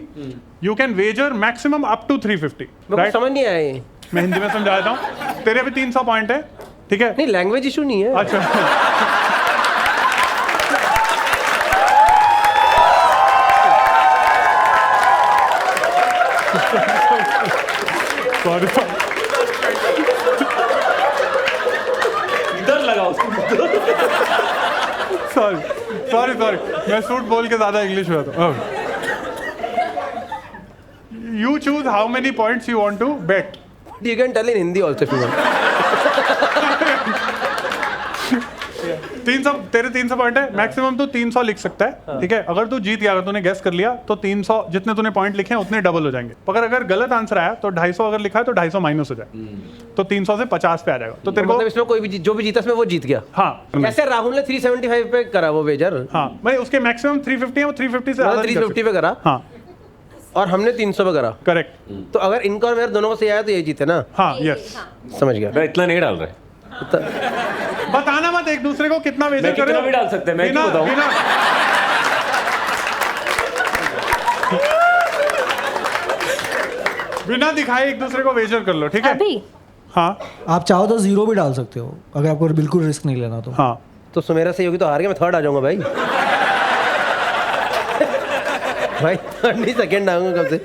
you can wager maximum up to 350. मेरे को Right? समझ नहीं आया ये। मैं हिंदी में समझा देता हूँ। तेरे भी 300 पॉइंट है, ठीक है? नहीं लैंग्वेज इशू नहीं है। अच्छा। Sorry. इधर लगाओ। सॉरी मैं सूट बोल के ज्यादा इंग्लिश में था। You choose how many points you want to bet. You can tell in Hindi also if you want. 300 तेरे 300 पॉइंट है, मैक्सिमम तू 300 लिख सकता है, ठीक है? अगर तू जीत गया, अगर तूने गेस कर लिया तो 300 जितने तूने पॉइंट लिखे हैं उतने डबल हो जाएंगे। मगर अगर गलत आंसर आया तो 250 अगर लिखा है तो 250 माइनस हो जाए, तो 300 से 50 पे आ जाएगा। तो तेरे को मतलब इसमें कोई भी जो भी जीता इसमें वो जीत गया। हाँ ऐसे राहुल ने 375 पे करा वो वेजर। हाँ भाई, उसके मैक्सिमम 350 है, वो 350 से मतलब 350 पे करा हाँ और हमने 300 पे करा। करेक्ट। तो अगर इनका और मेरा दोनों को सही आया तो ये जीते ना। हाँ यस। समझ गया। मैं इतना नहीं डाल रहा। बताना मत एक दूसरे को कितना वेजर मैं कितना भी डाल सकते हैं, मैं क्यों बताऊं? बिना दिखाए एक दूसरे को वेजर कर लो, ठीक है? अभी हाँ आप चाहो तो 0 भी डाल सकते हो अगर आपको बिल्कुल रिस्क नहीं लेना तो। हाँ तो सुमेरा सही होगी तो हार गया, मैं थर्ड आ जाऊंगा भाई। भाई थर्ड नहीं सेकंड आऊंगा कब से।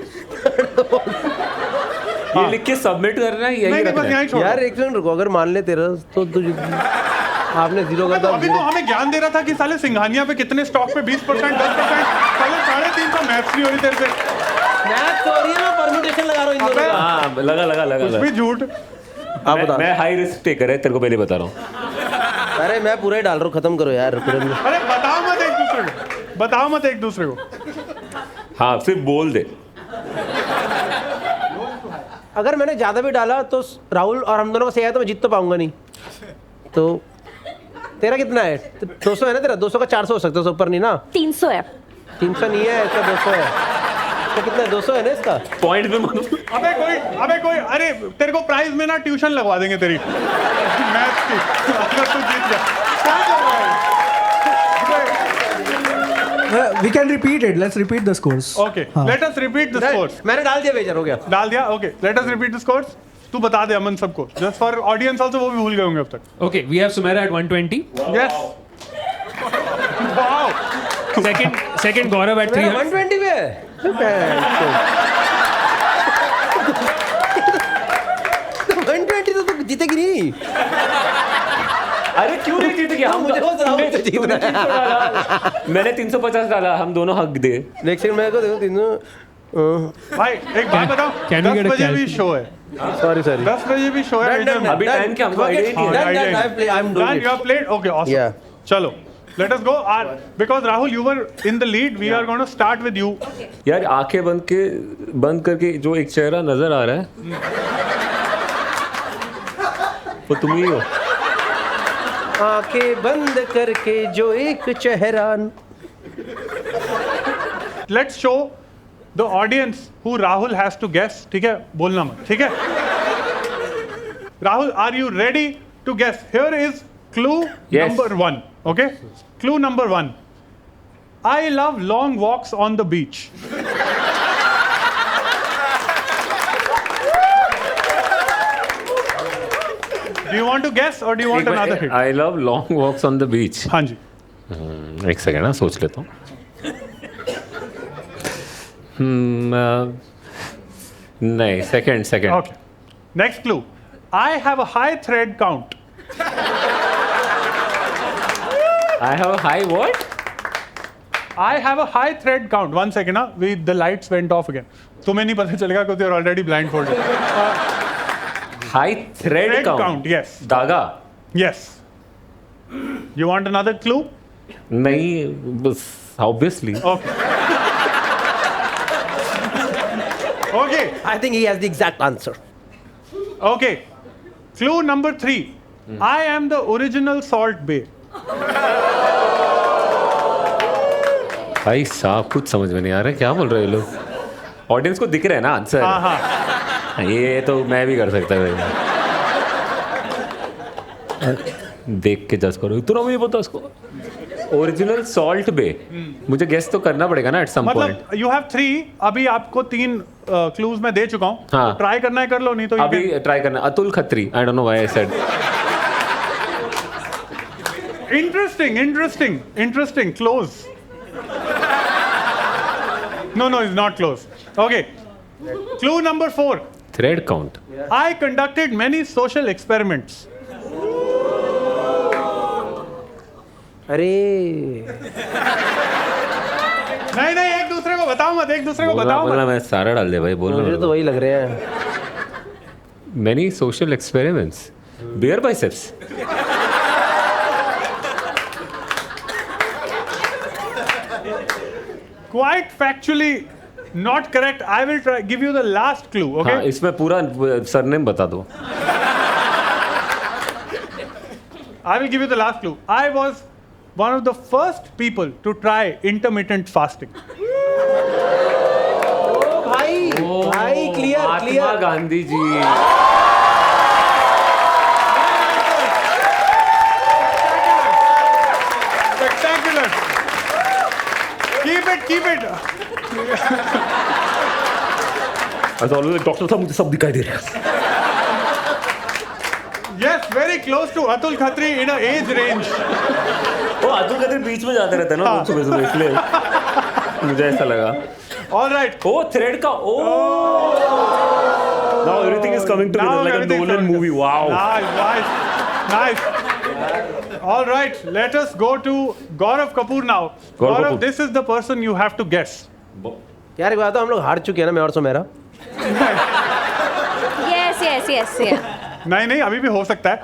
ये लिख के सबमिट करना है, यही नहीं बस रखना है। यहीं छोड़। यार एक सेकंड रुको, अगर मान ले तेरा तो आपने 0 कर तो दिया। अभी तो हमें ज्ञान दे रहा था कि साले सिंघानिया पे कितने स्टॉक पे 20%, 10%, साले 350 मैथ्स नहीं हो रही तेरे से। मैथ हो रही है ना, परम्यूटेशन लगा रहा हूं इन दोनों का। हाँ लगा कुछ भी झूठ। आप बता। मैं हाई रिस्क टेकर है, तेरे को पहले बता रहा हूँ। अरे मैं पूरा ही डाल रहा हूँ, खत्म करो यार पूरे में। अरे बताओ मत एक दूसरे को। हाँ सिर्फ बोल दे। अगर मैंने ज्यादा भी डाला तो राहुल और हम दोनों को सही आया तो मैं जीत तो पाऊंगा नहीं। तो तेरा कितना है? 200 है ना तेरा? 200 का 400 हो सकता है, उससे ऊपर नहीं ना? 300 है। 300 नहीं है, इसका 200 है। तो कितना है? 200 है ना इसका? पॉइंट पे अबे कोई अरे तेरे को प्राइज में ना ट्यूशन लगवा देंगे तेरी मैथ्स की, अगर तू जीत गया। क्या कर रहा है? We can repeat it. Let's repeat the scores. Okay, let us repeat the scores. मैंने डाल दिया वेजर, हो गया। डाल दिया? Okay, let us repeat the scores. तू बता दे अमन सबको, just for audience also, वो भी भूल गए होंगे अब तक। Okay, we have Sumaira at 120. Yes. Wow. Second Gaurav at 300. 120 पे है। 120 तो तू जीतेगी नहीं। अरे क्यों नहीं जीत गया? हम मुझे बस राहुल से जीतना है। मैंने 350 डाला, हम दोनों हक दे। नेक्स्ट सेकंड मेरे को देखो 300। भाई एक बात बताओ, Can we 10 get a बजे भी calculator? शो है, सॉरी 10 बजे भी शो है। Done, done, अभी done. टाइम क्या हमको Okay. आइडिया ही नहीं है। Done, I'm doing it. You have played? Okay, awesome. Yeah. चलो Let us go. Because Rahul, you were in the lead. We are going to start with you. यार आंखें बंद करके जो एक चेहरा नजर आ रहा है वो तुम ही हो. आंखें बंद करके जो एक चेहरा. Let's show the audience who Rahul has to guess. ठीक है, बोलना मत. ठीक है. Rahul, are you ready to guess? Here is clue number 1. Okay. Clue number 1. I love long walks on the beach. Do you want to guess or do you want another hit? I love long walks on the beach. हाँ जी. एक second ना सोच लेता हूँ. नहीं, second. Okay. Next clue. I have a high thread count. I have a high what? I have a high thread count. 1 second, ना. The lights went off again. तुम्हें नहीं पता चलेगा because you're already blindfolded. High thread count. Yes. धागा. Yes. You want another clue? नहीं, बस obviously. Okay. Okay. I think he has the exact answer. Okay. Clue number 3. I am the original Salt Bay. भाई साहब कुछ समझ में नहीं आ रहा है क्या बोल रहे हैं लोग. ऑडियंस को दिख रहा है ना आंसर. हाँ. ये तो मैं भी कर सकता हूँ. देख के जज करो. इतना मुझे पता उसको. ओरिजिनल सॉल्ट बे. मुझे गेस तो करना पड़ेगा ना एट सम पॉइंट. मतलब you have 3. अभी आपको 3 क्लूज मैं दे चुका हूँ. हाँ. ट्राई करना है कर लो, नहीं तो अभी ट्राई करना. Atul Khatri. I don't know why I said. Interesting. Close. No, it's not close. Okay. Clue number 4. Thread count. I conducted many social experiments. अरे नहीं, एक दूसरे को बताओ मत. बोलना मैं सारा डाल दे भाई. मुझे तो बोलना. वही लग रहे हैं. Many social experiments. Bare biceps. Quite factually not correct. I will give you the last clue. Okay. हाँ, इसमें पूरा सरनेम बता दो. I will give you the last clue. I was one of the first people to try intermittent fasting. भाई clear. Mahatma Gandhi ji. Spectacular. Keep it. As always, doctor साहब मुझे सब दिखाई दे रहा है. Yes, very close to Atul Khatri in an age range. वो अतुल खत्री बीच में जाते रहते हैं ना सुबह इसलिए मुझे ऐसा लगा. All right. ओ थ्रेड का. ओ now everything is coming together like a Nolan movie. Wow. Nice. All right, let us go to Gaurav Kapoor now. Gaurav, this is the person you have to guess. यार एक बात तो हम लोग हार चुके हैं ना, मैं और सुमेरा. Yes. नहीं, अभी भी हो सकता है.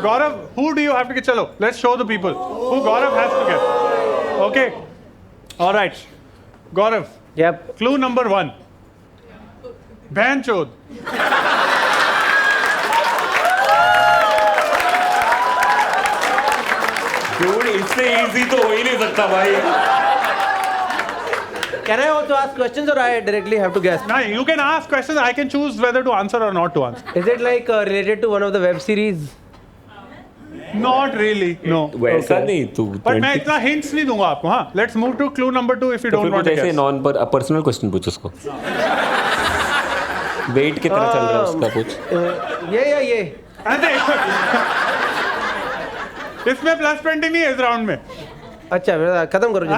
Gaurav, who do you have to get? चलो, let's show the people who Gaurav has to get. Okay. All right. Gaurav. Yep. Clue number 1. Bhanchod. Dude, इससे easy तो हो ही नहीं सकता भाई. Can I also ask questions or I directly have to guess? No, you can ask questions. I can choose whether to answer or not to answer. Is it like related to one of the web series? Not really. No. वैसा नहीं तू. But मैं इतना hints नहीं दूंगा आपको. हाँ. Let's move to clue number 2 if you don't want to guess. ऐसे नॉन पर पर्सनल क्वेश्चन पूछ उसको. वेट कितना चल रहा है उसका कुछ. ये इसमें +20 नहीं है इस राउंड में. अच्छा खत्म करो जी.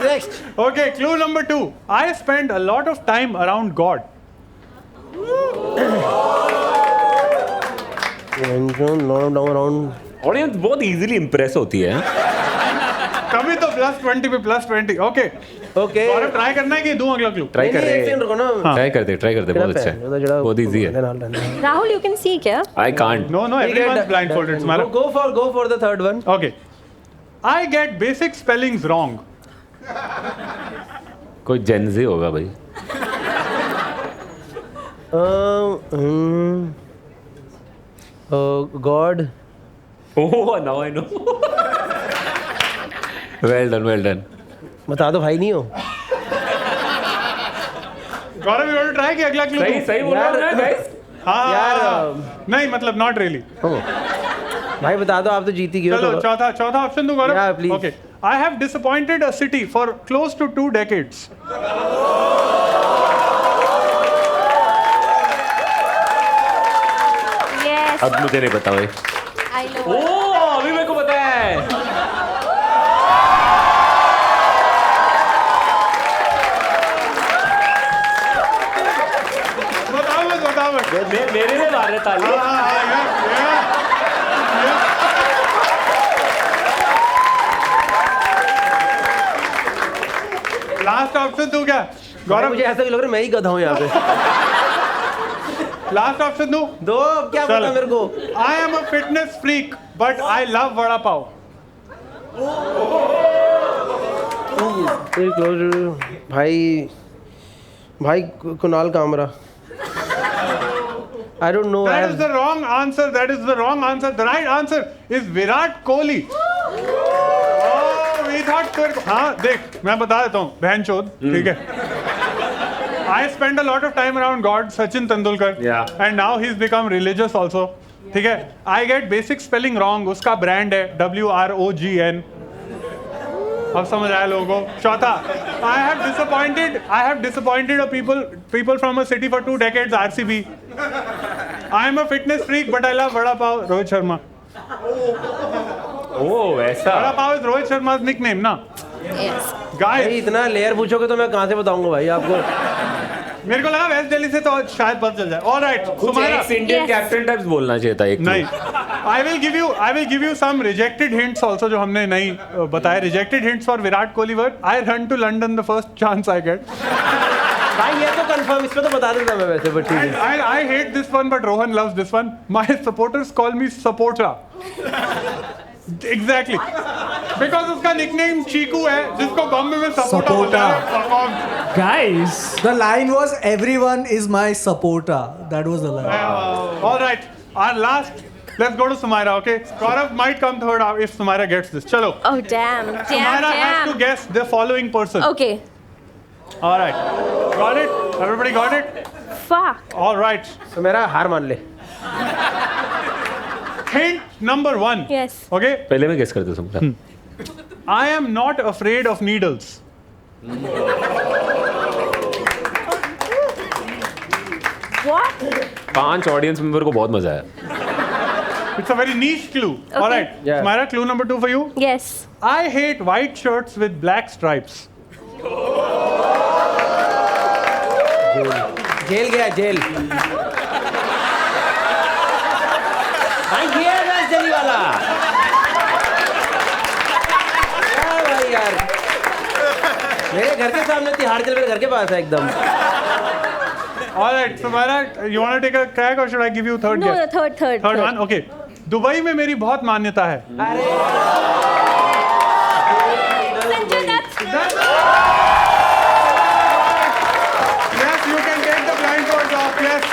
Next. Okay, clue number 2. I spend a lot of time around God. Audience बहुत इजीली इंप्रेस होती है. तभी तो +20 पे +20. ओके. ओके गौरव ट्राई करना है कि दूं अगला क्लू? ट्राई कर रहे रुको ना ट्राई करते बहुत अच्छा है बहुत इजी है राहुल यू कैन सी क्या I can't No, everyone's blindfolded. Smara. go for the third one. Okay. I get basic spellings wrong. कोई जेनजी होगा भाई God. Oh now I know well done बता दो भाई नहीं हो. गौरव, you want to try कि अगला क्लू? सही बोल रहा हूं ना गाइस हाँ. यार, नहीं मतलब not really. भाई बता दो आप तो जीत ही गए हो. चलो चौथा ऑप्शन दूं गौरव? Yeah, please. Okay. I have disappointed a city for close to 2 decades. Yes अब मुझे नहीं पता भाई आई नो ओह अभी मेरे को पता है बताओ मत. मेरे में मार रहे ताली लास्ट ऑप्शन दूं क्या भाई, गौरव? मुझे ऐसा लग रहा है मैं ही गधा हूँ यहाँ पे. लास्ट ऑप्शन दूं? दो अब क्या पता मेरे को. I am a fitness freak, but I love vada pav. भाई Kunal Kamra. I don't know. That is the wrong answer. That is the wrong answer. The right answer is Virat Kohli. Oh, we thought. हाँ देख मैं बता देता हूँ बहन चोद ठीक है. I spend a lot of time around God, Sachin Tendulkar. Yeah. And now he's become religious also. ठीक है. I get basic spelling wrong. उसका brand है WROGN. अब समझ आया लोगों को. चौथा, I have disappointed a people from a city for 2 decades. RCB. I am a fitness freak, but I love vada pav. Rohit Sharma. ओह ऐसा Vada pav is Rohit Sharma's nickname, ना? Yes भाई Guys, इतना layer पूछोगे तो मैं कहाँ से बताऊंगा भाई आपको. मेरे को लगा वेस्ट दिल्ली से तो शायद पता चल जाए. All right, कुछ Sumaira. X Indian Yes. Captain types बोलना चाहिए था एक नहीं. I will give you some rejected hints also जो हमने नहीं बताए. Rejected hints for Virat Kohli were I run to London the first chance I get. भाई ये तो कंफर्म इसमें तो बता देता मैं वैसे but ठीक And है. I hate this one, but Rohan loves this one. My supporters call me Supporter. Exactly. Because उसका nickname चीकू है, जिसको बॉम्बे में सपोर्टा बोलता है. Guys, The line was everyone is my supporter. That was the line. All right. Our last. Let's go to Sumaira, okay? Gaurav might come third if Sumaira gets this. Chalo. Oh damn Sumaira has to guess the following person. Okay. All right. Got it? Everybody got it? Fuck. All right. तो मेरा हार मान ले. Hint number 1. Yes. Okay? पहले मैं guess करते तुम I am not afraid of needles. What? 5 audience member को बहुत मजा आया It's a very niche clue. All right. Yeah. Sumaira, clue number 2 for you. Yes. I hate white shirts with black stripes. Jail गया jail. भाई ये है west Delhi वाला. क्या भाई यार. मेरे घर के सामने तिहाड़ जेल मेरे घर के पास है एकदम. All right, Sumaira, you want to take a crack or should I give you third No, guess? third. Third one, okay. Dubai में मेरी बहुत मान्यता है. Sanjay Dutt. Yes, you can get the blindfolds off. Yes.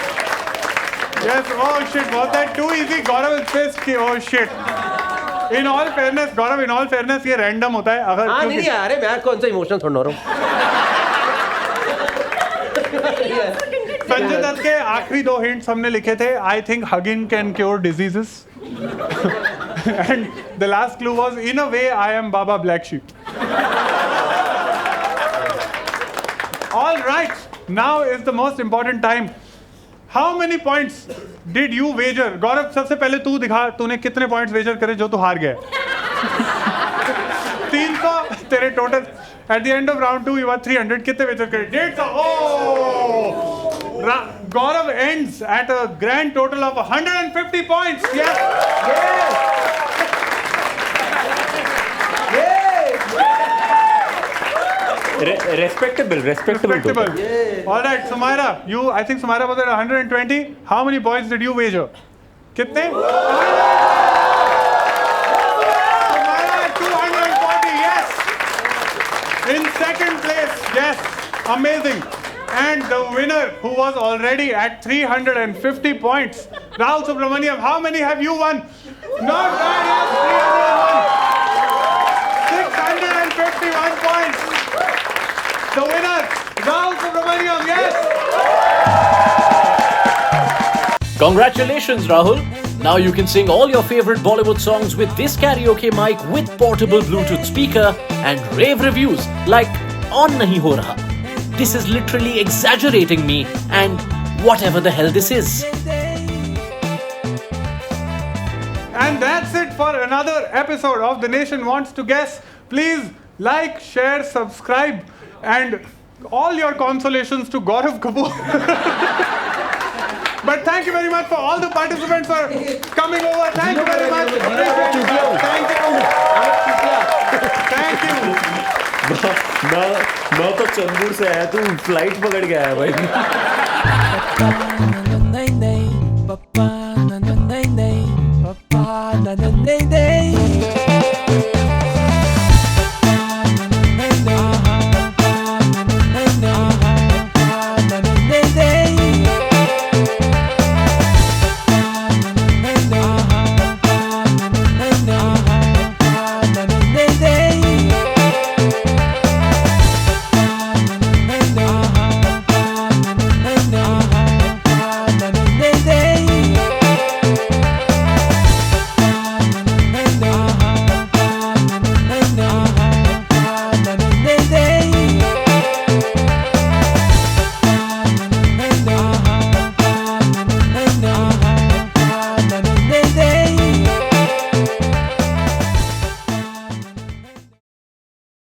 Yes. Oh shit, was that too easy? Gaurav is pissed. Oh shit. In all fairness, Gaurav, in all fairness, ये random होता है. अगर हाँ नहीं क्योंकि- अरे मैं कौन सा इमोशन छोड़ रहा हूँ. संजय दत्त के आखिरी 2 hints हमने लिखे थे. I think hugging can cure diseases. And the last clue was, in a way, I am Baba Black Sheep. All right. Now is the most important time. How many points did you wager? गौरव सबसे पहले तू दिखा तूने कितने points wager करे जो तू हार गया. 300 तेरे total. At the end of round 2 you were 300. कितने wager करे? 150. Oh! Gaurav ends at a grand total of 150 points. Yes. Respectable. Respectable. All right, Sumaira, I think Sumaira was at 120. How many points did you wager? Kitne? Sumaira at 240, yes. In second place, yes. Amazing. And the winner, who was already at 350 points, Rahul Subramaniam. How many have you won? Not bad, yes. 301. 651 points. The winner, Rahul Subramaniam, yes. Congratulations, Rahul. Now you can sing all your favorite Bollywood songs with this karaoke mic with portable Bluetooth speaker and rave reviews like On Nahi Ho Raha. This is literally exaggerating me and whatever the hell this is. And that's it for another episode of The Nation Wants to Guess. Please like, share, subscribe, and all your consolations to Gaurav Kapoor. But thank you very much for all the participants for coming over. Thank you very much. Thank you. मैं तो चंबूर से आया, तू flight पकड़ के आया भाई.